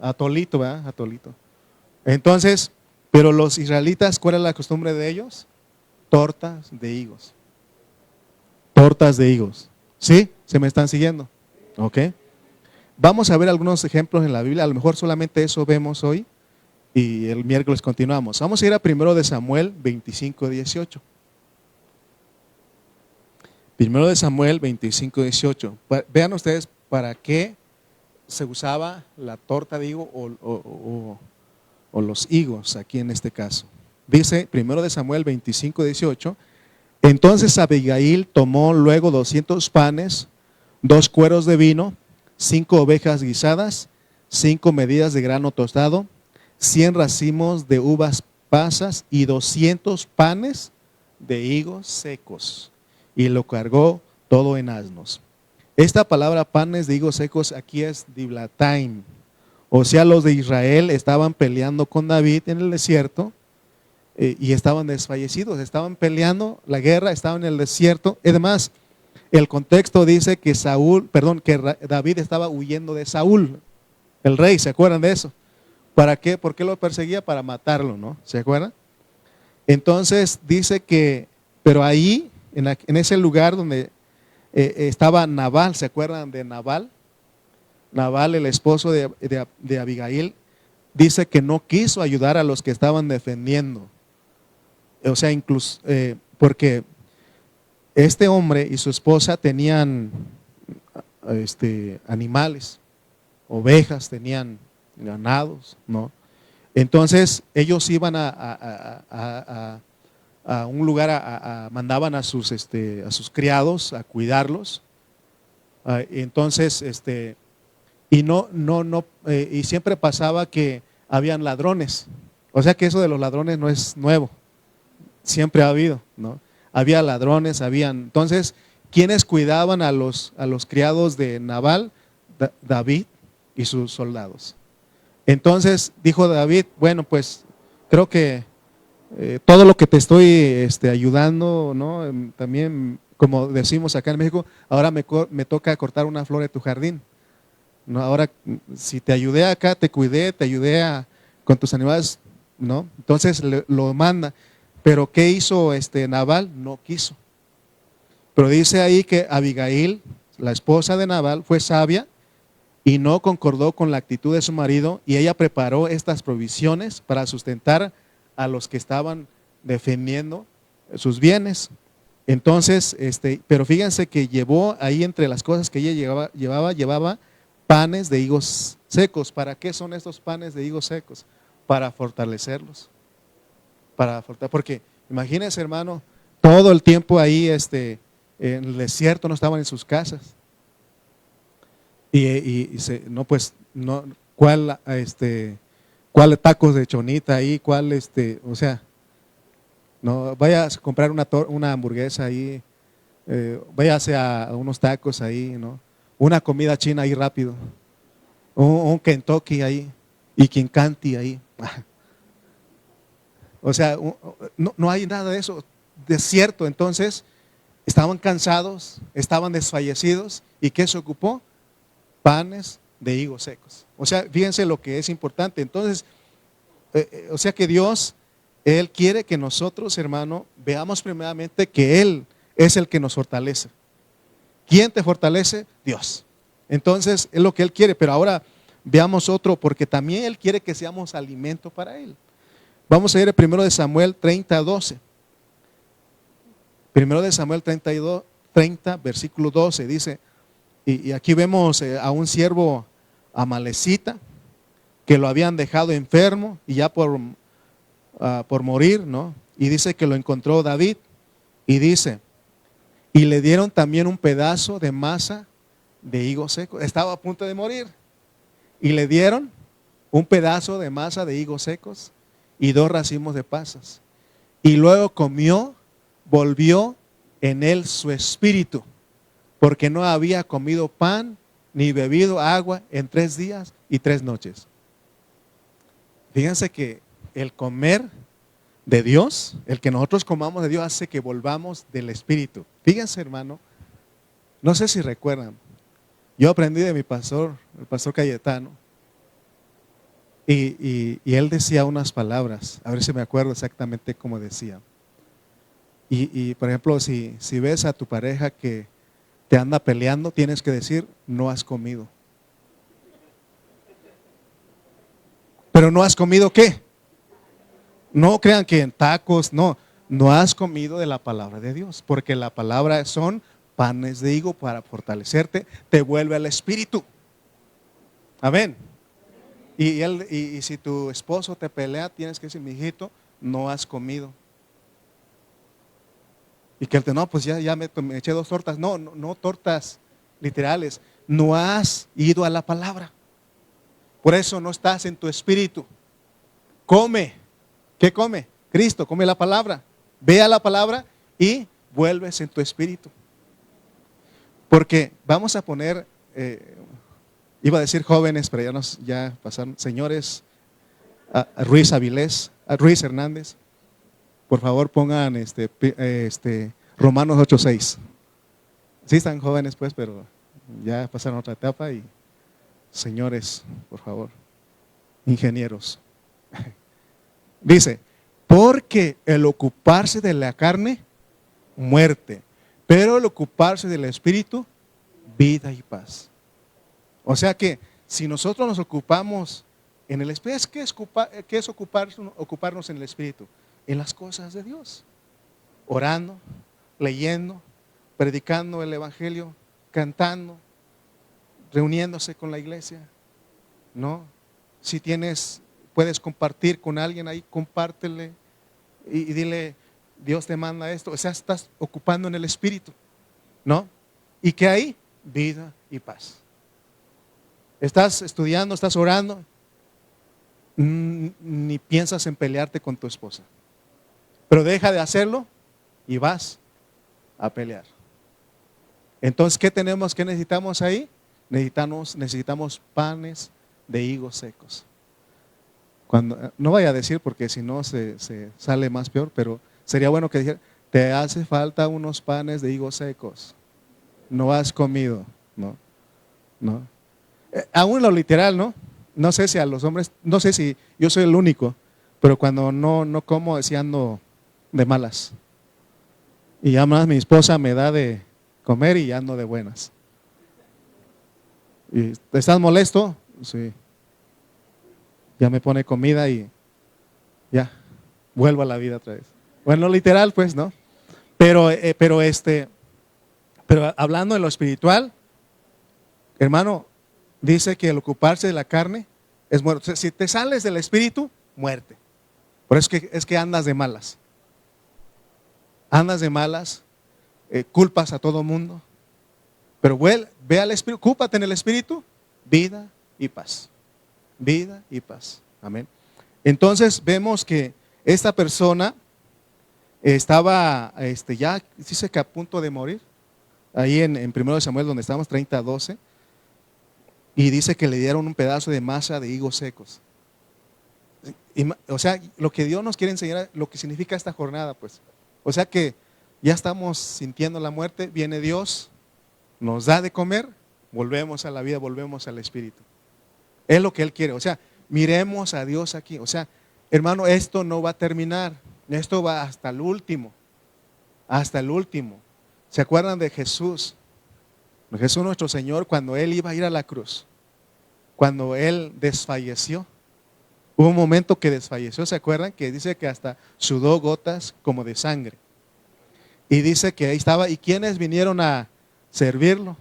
Atolito, ¿verdad? Atolito. Entonces, pero los israelitas, ¿cuál es la costumbre de ellos? Tortas de higos. Tortas de higos. ¿Sí? ¿Se me están siguiendo? Ok. Vamos a ver algunos ejemplos en la Biblia, a lo mejor solamente eso vemos hoy y el miércoles continuamos. Vamos a ir a 1 de Samuel 25:18. 1 de Samuel 25:18. Vean ustedes para qué se usaba la torta de higo o los higos aquí en este caso. Dice 1 de Samuel 25:18. Entonces Abigail tomó luego 200 panes, 2 cueros de vino, 5 ovejas guisadas, 5 medidas de grano tostado, 100 racimos de uvas pasas y 200 panes de higos secos, y lo cargó todo en asnos. Esta palabra panes de higos secos aquí es diblataim. O sea, los de Israel estaban peleando con David en el desierto y estaban desfallecidos, estaban peleando la guerra, estaban en el desierto. Además, el contexto dice que David estaba huyendo de Saúl, el rey, ¿se acuerdan de eso? ¿Para qué? ¿Por qué lo perseguía? Para matarlo, ¿no? ¿Se acuerdan? Entonces dice que, pero ahí, en ese lugar donde estaba Nabal, ¿se acuerdan de Nabal? Nabal, el esposo de Abigail, dice que no quiso ayudar a los que estaban defendiendo. O sea, incluso, porque este hombre y su esposa tenían animales, ovejas, tenían ganados, ¿no? Entonces ellos iban a un lugar, mandaban a sus criados a cuidarlos. Entonces, y siempre pasaba que habían ladrones. O sea que eso de los ladrones no es nuevo, siempre ha habido, ¿no? Había ladrones, entonces, ¿quiénes cuidaban a los criados de Nabal? David y sus soldados. Entonces dijo David, bueno, pues creo que todo lo que te estoy ayudando, ¿no? También, como decimos acá en México, ahora me toca cortar una flor de tu jardín, ¿no? Ahora, si te ayudé acá, te cuidé, te ayudé con tus animales, ¿no? Entonces lo manda. Pero ¿qué hizo Nabal? No quiso. Pero dice ahí que Abigail, la esposa de Nabal, fue sabia y no concordó con la actitud de su marido, y ella preparó estas provisiones para sustentar a los que estaban defendiendo sus bienes. Entonces, pero fíjense que llevó ahí, entre las cosas que ella llevaba panes de higos secos. ¿Para qué son estos panes de higos secos? Para fortalecerlos. Porque imagínense, hermano, todo el tiempo ahí en el desierto, no estaban en sus casas. No, pues, no, ¿cuál tacos de chonita ahí? ¿Cuál, o sea, no, vayas a comprar una hamburguesa ahí, váyase a unos tacos ahí, ¿no? Una comida china ahí rápido, un Kentucky ahí, y Kincanti ahí. O sea, no hay nada de eso, desierto. Entonces, estaban cansados, estaban desfallecidos, ¿y qué se ocupó? Panes de higos secos. O sea, fíjense lo que es importante. Entonces, o sea que Dios, Él quiere que nosotros, hermano, veamos primeramente que Él es el que nos fortalece. ¿Quién te fortalece? Dios. Entonces, es lo que Él quiere. Pero ahora veamos otro, porque también Él quiere que seamos alimento para Él. Vamos a ir a 1 de Samuel 30:12. 1 de Samuel 30, versículo 12, dice. Y aquí vemos a un siervo amalecita que lo habían dejado enfermo y ya por morir, ¿no? Y dice que lo encontró David, y dice, y le dieron también un pedazo de masa de higos secos. Estaba a punto de morir y le dieron un pedazo de masa de higos secos y 2 racimos de pasas. Y luego comió, volvió en él su espíritu, porque no había comido pan ni bebido agua en 3 días y 3 noches. Fíjense que el comer de Dios, el que nosotros comamos de Dios, hace que volvamos del espíritu. Fíjense, hermano, no sé si recuerdan, yo aprendí de mi pastor, el pastor Cayetano, y él decía unas palabras, a ver si me acuerdo exactamente cómo decía. Y por ejemplo, si ves a tu pareja que te anda peleando, tienes que decir, no has comido. Pero no has comido, ¿qué? No crean que en tacos, no has comido de la palabra de Dios, porque la palabra son panes de higo para fortalecerte, te vuelve al espíritu. Amén. Y si tu esposo te pelea, tienes que decir, mijito, no has comido. Y que él te, no, pues ya me eché 2 tortas. No tortas literales. No has ido a la palabra. Por eso no estás en tu espíritu. Come. ¿Qué come? Cristo, come la palabra. Ve a la palabra y vuelves en tu espíritu. Porque vamos a poner, iba a decir jóvenes, pero ya pasaron, señores, a Ruiz Avilés, a Ruiz Hernández. Por favor, pongan Romanos 8:6. Sí están jóvenes, pues, pero ya pasaron otra etapa. Y señores, por favor, ingenieros. Dice, Porque el ocuparse de la carne, muerte. Pero el ocuparse del espíritu, vida y paz. O sea que si nosotros nos ocupamos en el espíritu, ¿qué es ocuparnos en el espíritu? En las cosas de Dios. Orando, leyendo, predicando el evangelio, cantando, reuniéndose con la iglesia, ¿no? Si puedes compartir con alguien ahí, compártele y dile, Dios te manda esto. O sea, estás ocupando en el espíritu, ¿no? ¿Y qué hay? Vida y paz. Estás estudiando, estás orando, ni piensas en pelearte con tu esposa. Pero deja de hacerlo y vas a pelear. Entonces, ¿qué necesitamos ahí? Necesitamos panes de higos secos. No vaya a decir porque si no se sale más peor, pero sería bueno que dijera, te hace falta unos panes de higos secos. No has comido, ¿no? Aún lo literal, ¿no? No sé si a los hombres, no sé si yo soy el único, pero cuando no como, decía ando de malas. Y además mi esposa me da de comer y ando de buenas. ¿Y estás molesto? Sí. Ya me pone comida y ya, vuelvo a la vida otra vez. Bueno, literal pues, ¿no? Pero hablando de lo espiritual, hermano, dice que el ocuparse de la carne es muerte. O sea, si te sales del espíritu, muerte. Por eso es que andas de malas. Andas de malas, culpas a todo mundo. Pero ve al espíritu, ocúpate en el espíritu, vida y paz. Vida y paz. Amén. Entonces vemos que esta persona estaba ya, dice que a punto de morir. Ahí en 1 Samuel, donde estamos, 30:12. Y dice que le dieron un pedazo de masa de higos secos. O sea, lo que Dios nos quiere enseñar, lo que significa esta jornada, pues. O sea que ya estamos sintiendo la muerte, viene Dios, nos da de comer, volvemos a la vida, volvemos al espíritu. Es lo que Él quiere. O sea, miremos a Dios aquí. O sea, hermano, esto no va a terminar. Esto va hasta el último. Hasta el último. ¿Se acuerdan de Jesús? Jesús nuestro Señor, cuando Él iba a ir a la cruz, cuando Él desfalleció, hubo un momento que desfalleció, ¿se acuerdan? Que dice que hasta sudó gotas como de sangre. Y dice que ahí estaba, ¿y quiénes vinieron a servirlo?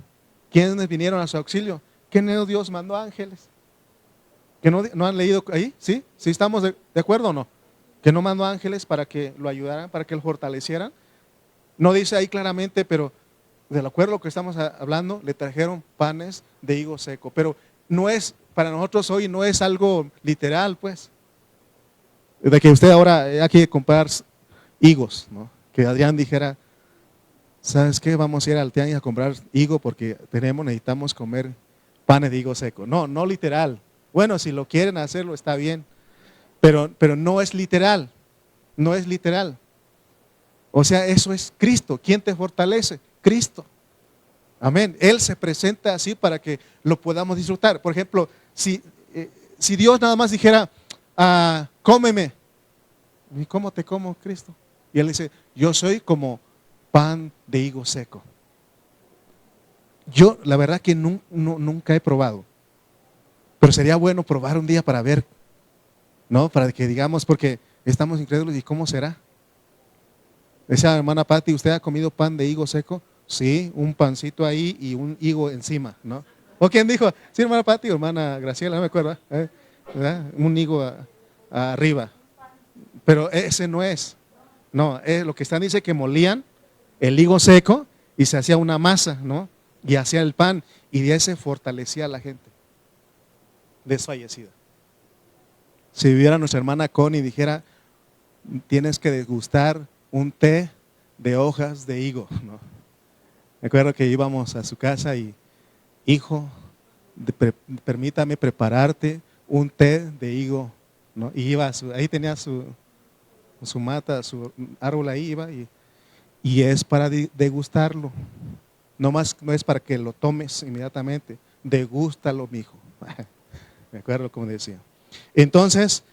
¿Quiénes vinieron a su auxilio? ¿Que no Dios mandó ángeles? ¿Que no han leído ahí? ¿Sí? ¿Sí estamos de acuerdo o no? Que no mandó ángeles para que lo ayudaran, para que lo fortalecieran. No dice ahí claramente, pero de acuerdo a lo que estamos hablando, le trajeron panes de higo seco. Pero no es, para nosotros hoy no es algo literal, pues. De que usted ahora hay que comprar higos, ¿no? Que Adrián dijera, ¿sabes qué? Vamos a ir al tianguis a comprar higo porque necesitamos comer panes de higo seco. No literal. Bueno, si lo quieren hacerlo está bien, pero no es literal. No es literal. O sea, eso es Cristo. ¿Quién te fortalece? Cristo. Amén. Él se presenta así para que lo podamos disfrutar. Por ejemplo, si Dios nada más dijera, cómeme. ¿Y cómo te como, Cristo? Y Él dice, yo soy como pan de higo seco. Yo la verdad que nunca he probado. Pero sería bueno probar un día para ver, ¿no? Para que digamos, porque estamos incrédulos, ¿y cómo será? Esa hermana Patti, ¿usted ha comido pan de higo seco? Sí, un pancito ahí y un higo encima, ¿no? ¿O quién dijo? Sí, hermana Patti o hermana Graciela, no me acuerdo, ¿verdad? Un higo arriba. Pero ese no es. No, lo que están dice que molían el higo seco y se hacía una masa, ¿no? Y hacía el pan y de ese fortalecía a la gente desfallecida. Si viviera nuestra hermana Connie y dijera, tienes que degustar un té de hojas de higo, ¿no? Me acuerdo que íbamos a su casa y, hijo, permítame prepararte un té de higo, ¿no? Y iba ahí tenía su mata, su árbol ahí iba y es para degustarlo. No es para que lo tomes inmediatamente, degústalo, mijo. Me acuerdo como decía. Entonces,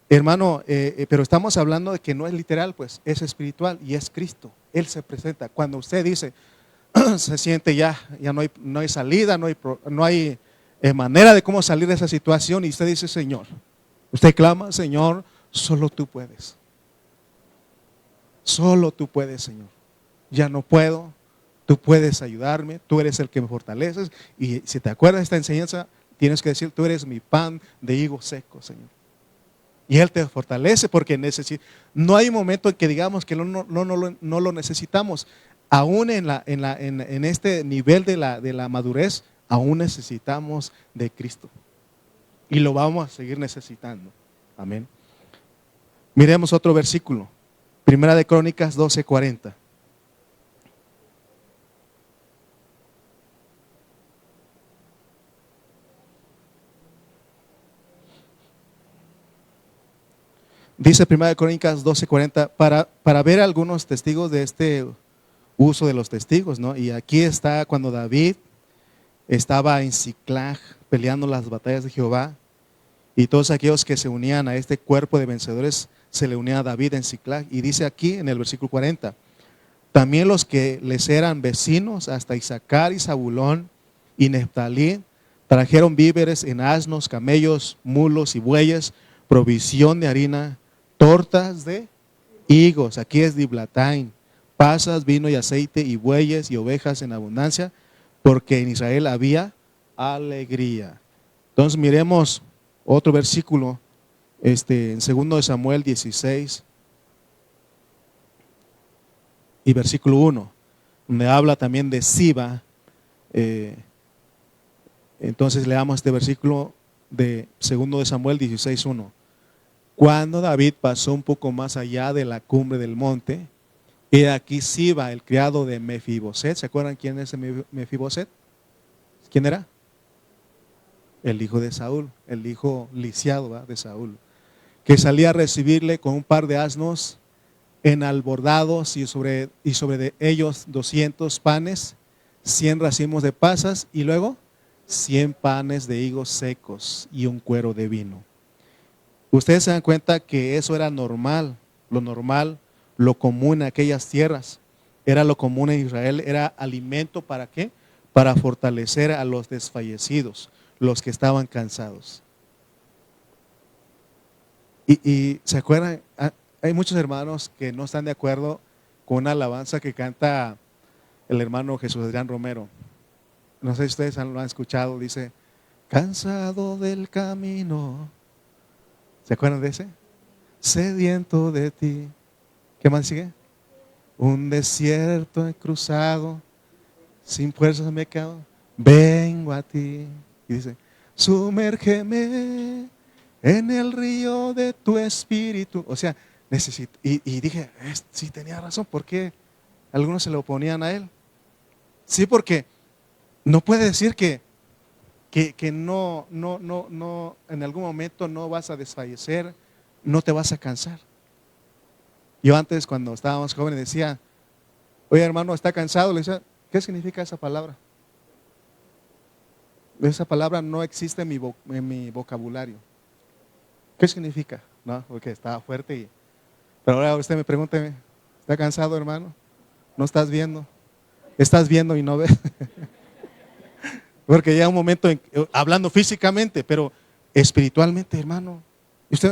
Hermano, pero estamos hablando de que no es literal, pues es espiritual y es Cristo. Él se presenta. Cuando usted dice, se siente ya no hay salida, no hay manera de cómo salir de esa situación y usted dice, Señor, usted clama, Señor, solo tú puedes. Solo tú puedes, Señor. Ya no puedo, tú puedes ayudarme, tú eres el que me fortaleces. Y si te acuerdas de esta enseñanza, tienes que decir, tú eres mi pan de higo seco, Señor. Y Él te fortalece porque no hay momento en que digamos que no lo necesitamos. Aún en este nivel de la madurez, aún necesitamos de Cristo. Y lo vamos a seguir necesitando. Amén. Miremos otro versículo. Primera de Crónicas 12:40. Dice Primera de Crónicas 12:40, para ver algunos testigos de este uso de los testigos, ¿no? Y aquí está cuando David estaba en Siclag peleando las batallas de Jehová, y todos aquellos que se unían a este cuerpo de vencedores se le unían a David en Siclag. Y dice aquí en el versículo 40, también los que les eran vecinos hasta Isaacar y Zabulón y Neftalí trajeron víveres en asnos, camellos, mulos y bueyes, provisión de harina, tortas de higos, aquí es diblatain, pasas, vino y aceite y bueyes y ovejas en abundancia, porque en Israel había alegría. Entonces miremos otro versículo, en 2 de Samuel 16 y versículo 1, donde habla también de Siba. Entonces leamos este versículo de 2 de Samuel 16:1. Cuando David pasó un poco más allá de la cumbre del monte, he aquí Siba, el criado de Mefiboset. ¿Se acuerdan quién es Mefiboset? ¿Quién era? El hijo de Saúl, el hijo lisiado, ¿va?, de Saúl, que salía a recibirle con un par de asnos enalbordados y sobre de ellos 200 panes, 100 racimos de pasas y luego 100 panes de higos secos y un cuero de vino. Ustedes se dan cuenta que eso era normal, lo común en aquellas tierras, era lo común en Israel, era alimento ¿para qué? Para fortalecer a los desfallecidos, los que estaban cansados. Y se acuerdan, hay muchos hermanos que no están de acuerdo con una alabanza que canta el hermano Jesús Adrián Romero. No sé si ustedes lo han escuchado, dice, cansado del camino. ¿Se acuerdan de ese? Sediento de ti. ¿Qué más sigue? Un desierto he cruzado, sin fuerzas me he quedado, vengo a ti. Y dice, sumérgeme en el río de tu espíritu. O sea, necesito. Y dije, sí tenía razón, ¿por qué algunos se lo oponían a él? Sí, porque no puede decir que no, en algún momento no vas a desfallecer, no te vas a cansar. Yo antes, cuando estábamos jóvenes, decía, oye hermano, ¿está cansado? Le decía, ¿qué significa esa palabra? Esa palabra no existe en mi vocabulario. ¿Qué significa? No, porque estaba fuerte. Pero ahora usted me pregunta, ¿está cansado, hermano? ¿No estás viendo? ¿Estás viendo y no ves? Porque llega un momento hablando físicamente, pero espiritualmente, hermano.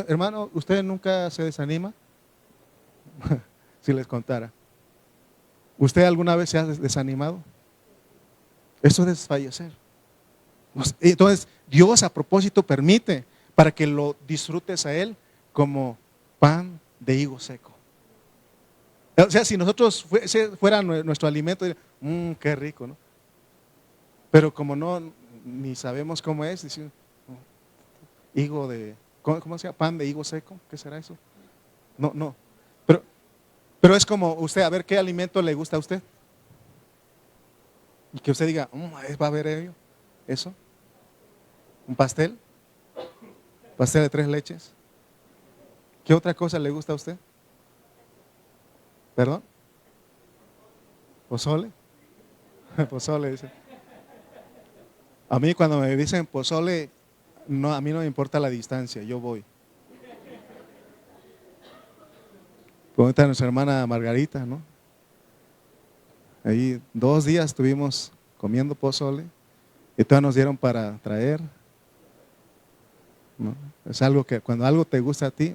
Hermano, ¿usted nunca se desanima? Si les contara. ¿Usted alguna vez se ha desanimado? Eso es desfallecer. Entonces, Dios a propósito permite para que lo disfrutes a Él como pan de higo seco. O sea, si nosotros fuera nuestro alimento, qué rico, ¿no? Pero como ni sabemos cómo es, decir, higo de, ¿cómo se llama? Pan de higo seco, ¿qué será eso? No. Pero es como usted, a ver qué alimento le gusta a usted. Y que usted diga, ¿va a haber ello? ¿Eso? ¿Un pastel? ¿Pastel de 3 leches? ¿Qué otra cosa le gusta a usted? ¿Perdón? ¿Pozole? Pozole, dice. A mí cuando me dicen pozole, no, a mí no me importa la distancia, yo voy. Pregunta a nuestra hermana Margarita, ¿no? Ahí 2 días estuvimos comiendo pozole y todas nos dieron para traer, ¿no? Es algo que cuando algo te gusta a ti,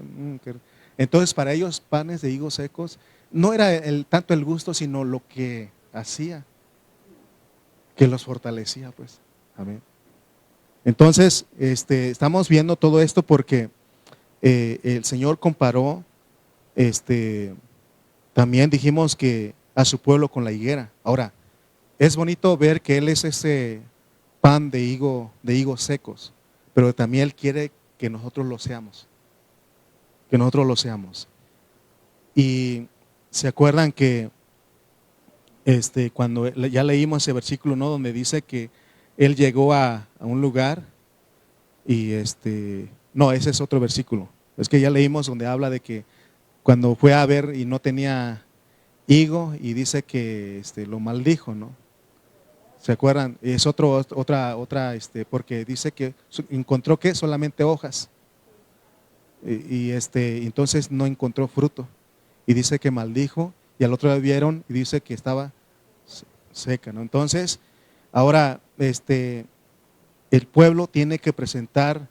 entonces para ellos panes de higos secos no era tanto el gusto, sino lo que hacía, que los fortalecía, pues. Amén. Entonces, estamos viendo todo esto porque el Señor comparó, también dijimos que a su pueblo con la higuera. Ahora, es bonito ver que Él es ese pan de higos secos, pero también Él quiere que nosotros lo seamos, que nosotros lo seamos. Y se acuerdan que cuando ya leímos ese versículo, ¿no? Donde dice que Él llegó a un lugar y no, ese es otro versículo. Es que ya leímos donde habla de que cuando fue a ver y no tenía higo y dice que lo maldijo, ¿no? ¿Se acuerdan? Es otra, porque dice que encontró que solamente hojas y entonces no encontró fruto y dice que maldijo y al otro día vieron y dice que estaba seca, ¿no? Entonces, ahora el pueblo tiene que presentar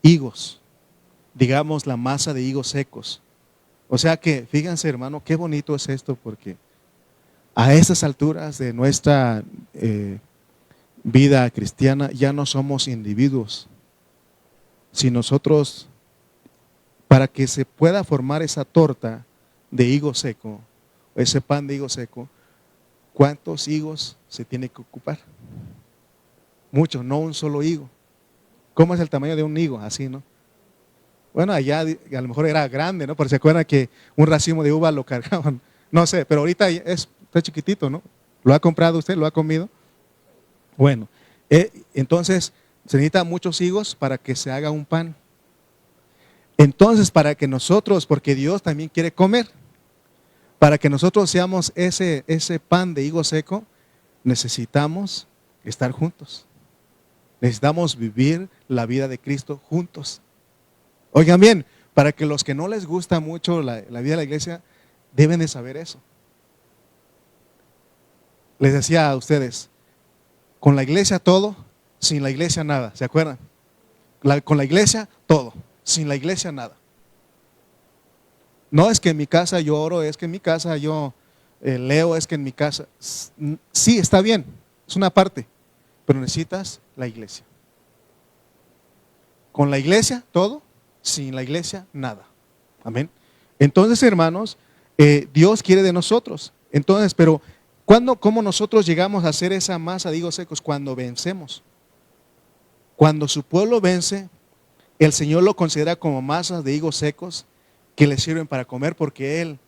higos, digamos la masa de higos secos. O sea que, fíjense hermano, qué bonito es esto porque a estas alturas de nuestra vida cristiana ya no somos individuos. Si nosotros, para que se pueda formar esa torta de higo seco, ese pan de higo seco, ¿cuántos higos se tiene que ocupar? Muchos, no un solo higo. ¿Cómo es el tamaño de un higo? Así, ¿no? Bueno, allá a lo mejor era grande, ¿no? Pero se acuerdan que un racimo de uva lo cargaban. No sé, pero ahorita está chiquitito, ¿no? ¿Lo ha comprado usted? ¿Lo ha comido? Bueno, entonces se necesitan muchos higos para que se haga un pan. Entonces, para que nosotros, porque Dios también quiere comer, para que nosotros seamos ese pan de higo seco, necesitamos estar juntos. Necesitamos vivir la vida de Cristo juntos. Oigan bien, para que los que no les gusta mucho la vida de la iglesia, deben de saber eso. Les decía a ustedes, con la iglesia todo, sin la iglesia nada, ¿se acuerdan? Con la iglesia todo, sin la iglesia nada. No es que en mi casa yo oro, es que en mi casa yo leo, es que en mi casa, sí, está bien, es una parte, pero necesitas la iglesia. Con la iglesia todo, sin la iglesia nada. Amén. Entonces, hermanos, Dios quiere de nosotros. Entonces, pero ¿cómo nosotros llegamos a hacer esa masa de higos secos? Cuando vencemos. Cuando su pueblo vence, el Señor lo considera como masas de higos secos que le sirven para comer, porque Él,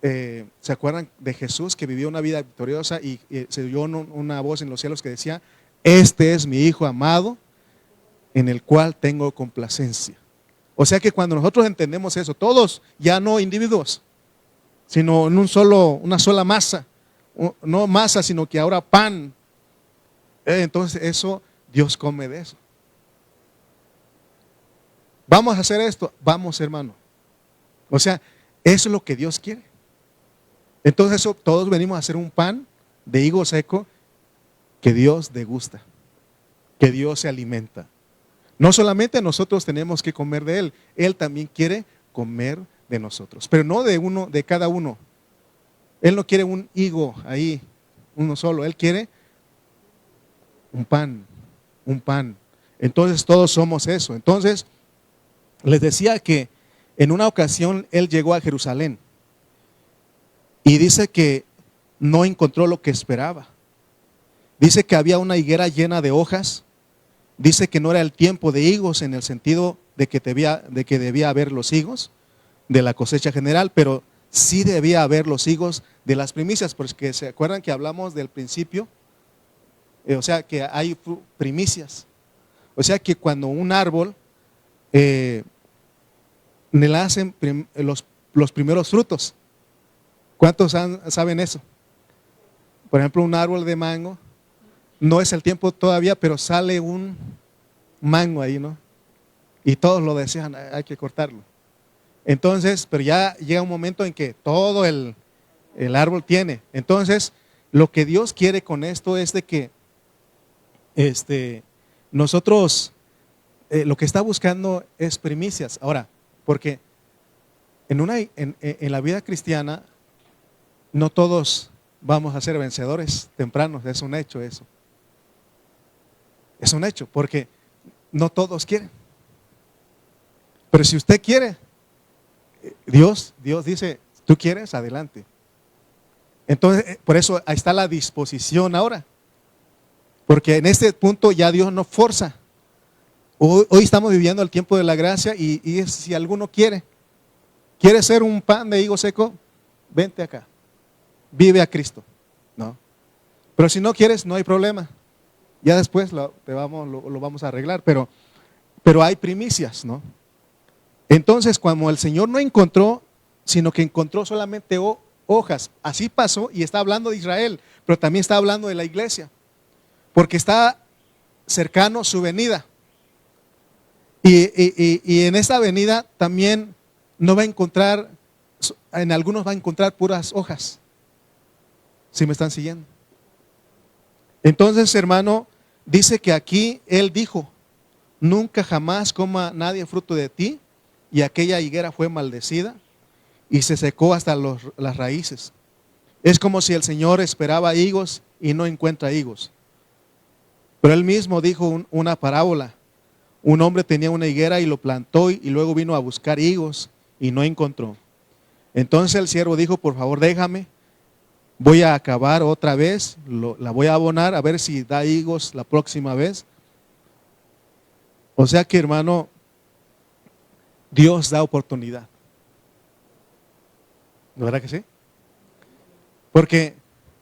¿se acuerdan de Jesús que vivió una vida victoriosa y se oyó una voz en los cielos que decía: este es mi Hijo amado, en el cual tengo complacencia? O sea que cuando nosotros entendemos eso, todos, ya no individuos, sino en una sola masa, no masa, sino que ahora pan, entonces eso, Dios come de eso. Vamos a hacer esto, vamos hermano. O sea, eso es lo que Dios quiere. Entonces eso, todos venimos a hacer un pan de higo seco que Dios degusta, que Dios se alimenta. No solamente nosotros tenemos que comer de Él, Él también quiere comer de nosotros, pero no de cada uno. Él no quiere un higo ahí, uno solo, Él quiere un pan, un pan. Entonces todos somos eso. Entonces, les decía que en una ocasión Él llegó a Jerusalén y dice que no encontró lo que esperaba. Dice que había una higuera llena de hojas. Dice que no era el tiempo de higos en el sentido de que debía haber los higos de la cosecha general, pero sí debía haber los higos de las primicias, porque se acuerdan que hablamos del principio, o sea que hay primicias. O sea que cuando un árbol le hacen los primeros frutos. ¿Cuántos saben eso? Por ejemplo, un árbol de mango, no es el tiempo todavía, pero sale un mango ahí, ¿no? Y todos lo desean, hay que cortarlo. Entonces, pero ya llega un momento en que todo el árbol tiene. Entonces, lo que Dios quiere con esto es de que nosotros, lo que está buscando es primicias. Ahora, porque en la vida cristiana, no todos vamos a ser vencedores tempranos, es un hecho eso. Es un hecho, porque no todos quieren. Pero si usted quiere, Dios dice, ¿tú quieres? Adelante. Entonces, por eso ahí está la disposición ahora. Porque en este punto ya Dios no forza. Hoy estamos viviendo el tiempo de la gracia y si alguno quiere ser un pan de higo seco, vente acá. Vive a Cristo. ¿No? Pero si no quieres, no hay problema. Ya después lo vamos a arreglar, pero hay primicias, ¿no? Entonces, cuando el Señor no encontró, sino que encontró solamente hojas, así pasó, y está hablando de Israel, pero también está hablando de la iglesia, porque está cercano su venida. Y en esta venida también no va a encontrar, en algunos va a encontrar puras hojas. ¿Sí me están siguiendo? Entonces, hermano, dice que aquí Él dijo, nunca jamás coma nadie fruto de ti, y aquella higuera fue maldecida y se secó hasta las raíces. Es como si el Señor esperaba higos y no encuentra higos. Pero Él mismo dijo una parábola. Un hombre tenía una higuera y lo plantó y luego vino a buscar higos y no encontró. Entonces el siervo dijo, por favor déjame, voy a acabar otra vez, la voy a abonar a ver si da higos la próxima vez. O sea que, hermano, Dios da oportunidad. ¿No verdad que sí? Porque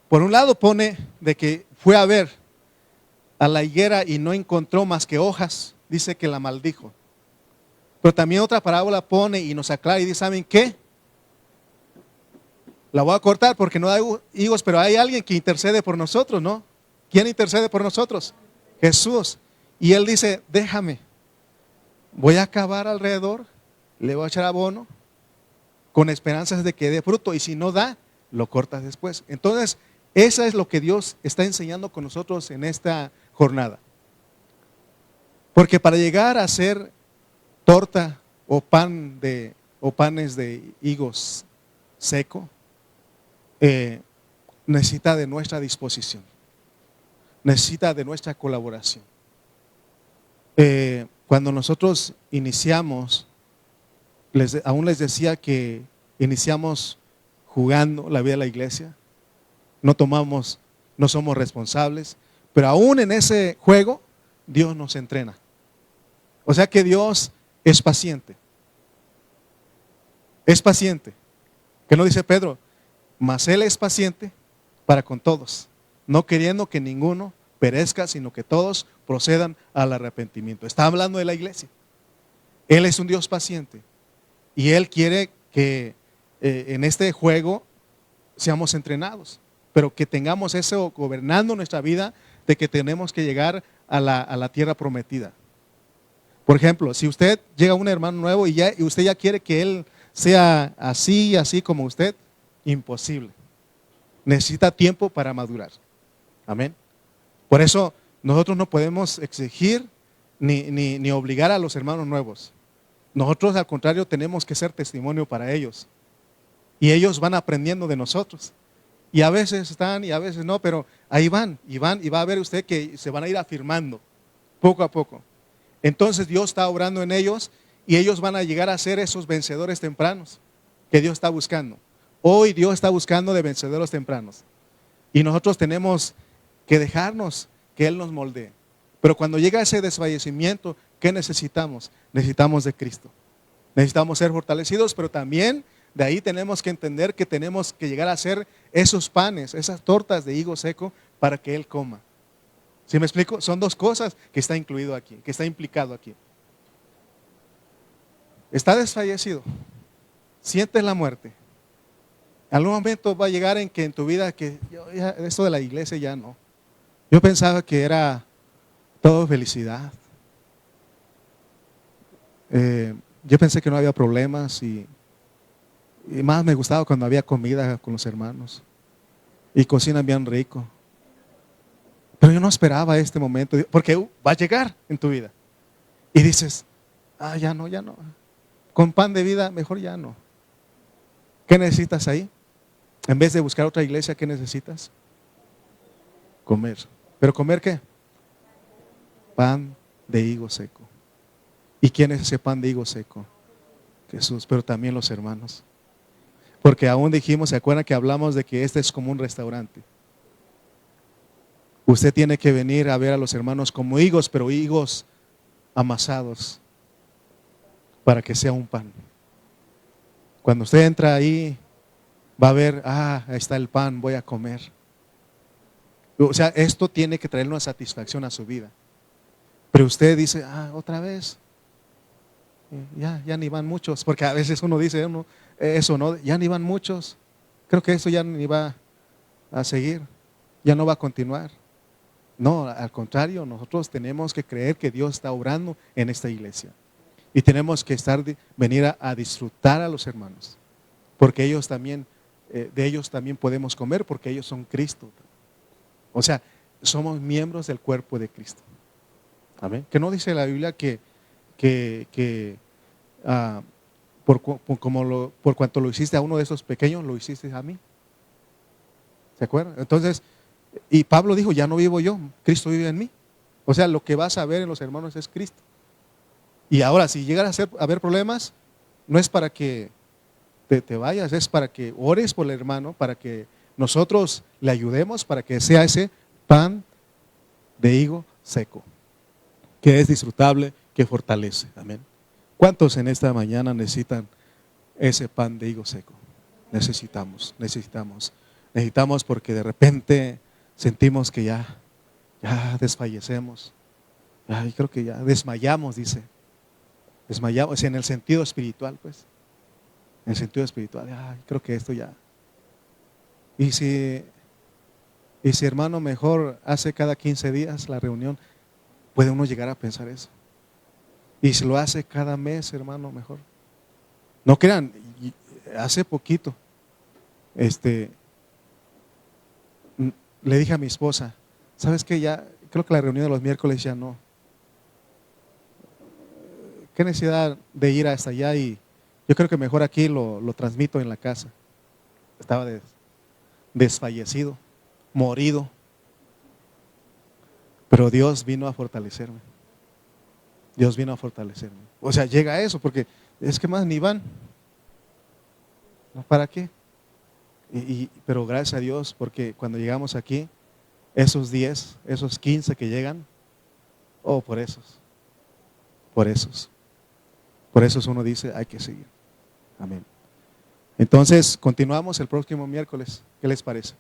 por un lado pone de que fue a ver a la higuera y no encontró más que hojas, dice que la maldijo. Pero también otra parábola pone y nos aclara y dice, ¿saben qué? La voy a cortar porque no da higos, pero hay alguien que intercede por nosotros, ¿no? ¿Quién intercede por nosotros? Jesús. Y Él dice, déjame, voy a acabar alrededor, le voy a echar abono, con esperanzas de que dé fruto, y si no da, lo cortas después. Entonces, eso es lo que Dios está enseñando con nosotros en esta jornada. Porque para llegar a hacer torta o panes de higos seco, necesita de nuestra disposición, necesita de nuestra colaboración. Cuando nosotros iniciamos, aún les decía que iniciamos jugando la vida de la iglesia, no somos responsables, pero aún en ese juego Dios nos entrena. O sea que Dios es paciente. Es paciente. ¿Qué no dice Pedro? Mas Él es paciente para con todos, no queriendo que ninguno perezca, sino que todos procedan al arrepentimiento. Está hablando de la iglesia. Él es un Dios paciente y Él quiere que en este juego seamos entrenados, pero que tengamos eso gobernando nuestra vida, de que tenemos que llegar a la tierra prometida. Por ejemplo, si usted llega a un hermano nuevo y usted ya quiere que él sea así como usted, imposible. Necesita tiempo para madurar. Amén. Por eso nosotros no podemos exigir ni obligar a los hermanos nuevos. Nosotros, al contrario, tenemos que ser testimonio para ellos. Y ellos van aprendiendo de nosotros. Y a veces están y a veces no, pero ahí van y va a ver usted que se van a ir afirmando poco a poco. Entonces Dios está obrando en ellos y ellos van a llegar a ser esos vencedores tempranos que Dios está buscando. Hoy Dios está buscando de vencedores tempranos. Y nosotros tenemos que dejarnos que Él nos moldee. Pero cuando llega ese desfallecimiento, ¿qué necesitamos? Necesitamos de Cristo. Necesitamos ser fortalecidos, pero también de ahí tenemos que entender que tenemos que llegar a hacer esos panes, esas tortas de higo seco para que Él coma. ¿Sí me explico? Son dos cosas que está incluido aquí, que está implicado aquí. Está desfallecido, sientes la muerte. Algún momento va a llegar en que en tu vida que esto de la iglesia ya no. Yo pensaba que era todo felicidad. Yo pensé que no había problemas y Y más me gustaba cuando había comida con los hermanos. Y cocinan bien rico. Pero yo no esperaba este momento, porque va a llegar en tu vida. Y dices, ya no, ya no. Con pan de vida, mejor ya no. ¿Qué necesitas ahí? En vez de buscar otra iglesia, ¿qué necesitas? Comer. ¿Pero comer qué? Pan de higo seco. ¿Y quién es ese pan de higo seco? Jesús, pero también los hermanos. Porque aún dijimos, ¿se acuerdan que hablamos de que este es como un restaurante? Usted tiene que venir a ver a los hermanos como higos, pero higos amasados, para que sea un pan. Cuando usted entra ahí, va a ver, ahí está el pan, voy a comer. O sea, esto tiene que traer una satisfacción a su vida. Pero usted dice, otra vez, ya ni van muchos, porque a veces uno dice, eso no, ya ni van muchos, creo que eso ya ni va a seguir, ya no va a continuar. No, al contrario, nosotros tenemos que creer que Dios está obrando en esta iglesia. Y tenemos que venir a disfrutar a los hermanos, porque ellos también, de ellos también podemos comer, porque ellos son Cristo. O sea, somos miembros del cuerpo de Cristo. Amén. Que no dice la Biblia que por cuanto lo hiciste a uno de esos pequeños, lo hiciste a mí. ¿Se acuerdan? Entonces, y Pablo dijo, ya no vivo yo, Cristo vive en mí. O sea, lo que vas a ver en los hermanos es Cristo. Y ahora, si llegan a haber problemas, no es para que te vayas, es para que ores por el hermano, para que nosotros le ayudemos, para que sea ese pan de higo seco, que es disfrutable, que fortalece. Amén. ¿Cuántos en esta mañana necesitan ese pan de higo seco? Necesitamos porque de repente sentimos que ya desfallecemos. Yo creo que ya desmayamos, dice. Desmayamos en el sentido espiritual, pues. En el sentido espiritual, creo que esto ya. Y si hermano mejor hace cada 15 días la reunión, puede uno llegar a pensar eso. Y si lo hace cada mes, hermano, mejor. No crean, hace poquito, le dije a mi esposa, ¿sabes qué? Ya, creo que la reunión de los miércoles ya no. ¿Qué necesidad de ir hasta allá? Y yo creo que mejor aquí lo transmito en la casa. Estaba desfallecido, morido. Pero Dios vino a fortalecerme. Dios vino a fortalecerme. O sea, llega a eso, porque es que más ni van. ¿Para qué? Pero gracias a Dios, porque cuando llegamos aquí, esos 10, esos 15 que llegan, por esos uno dice, hay que seguir. Amén. Entonces, continuamos el próximo miércoles. ¿Qué les parece?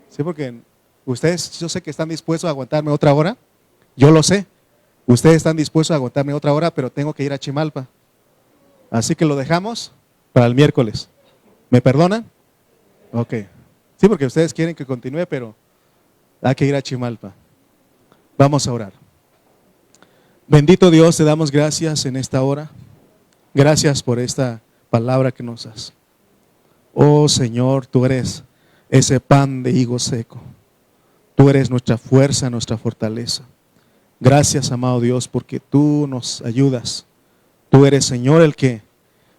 Sí, porque ustedes, yo sé que están dispuestos a aguantarme otra hora. Yo lo sé. Ustedes están dispuestos a aguantarme otra hora, pero tengo que ir a Chimalpa. Así que lo dejamos para el miércoles. ¿Me perdonan? Ok. Sí, porque ustedes quieren que continúe, pero hay que ir a Chimalpa. Vamos a orar. Bendito Dios, te damos gracias en esta hora. Gracias por esta palabra que nos das. Oh Señor, tú eres ese pan de higo seco. Tú eres nuestra fuerza, nuestra fortaleza. Gracias, amado Dios, porque tú nos ayudas. Tú eres, Señor, el que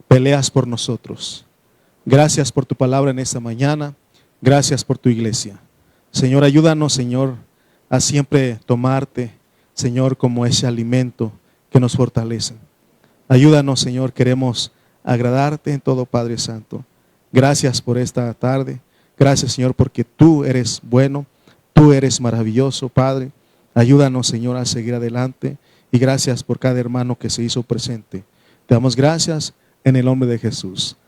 peleas por nosotros. Gracias por tu palabra en esta mañana. Gracias por tu iglesia. Señor, ayúdanos, Señor, a siempre tomarte, Señor, como ese alimento que nos fortalece. Ayúdanos, Señor, queremos agradarte en todo, Padre Santo. Gracias por esta tarde. Gracias, Señor, porque tú eres bueno, tú eres maravilloso, Padre. Ayúdanos, Señor, a seguir adelante. Y gracias por cada hermano que se hizo presente. Te damos gracias en el nombre de Jesús.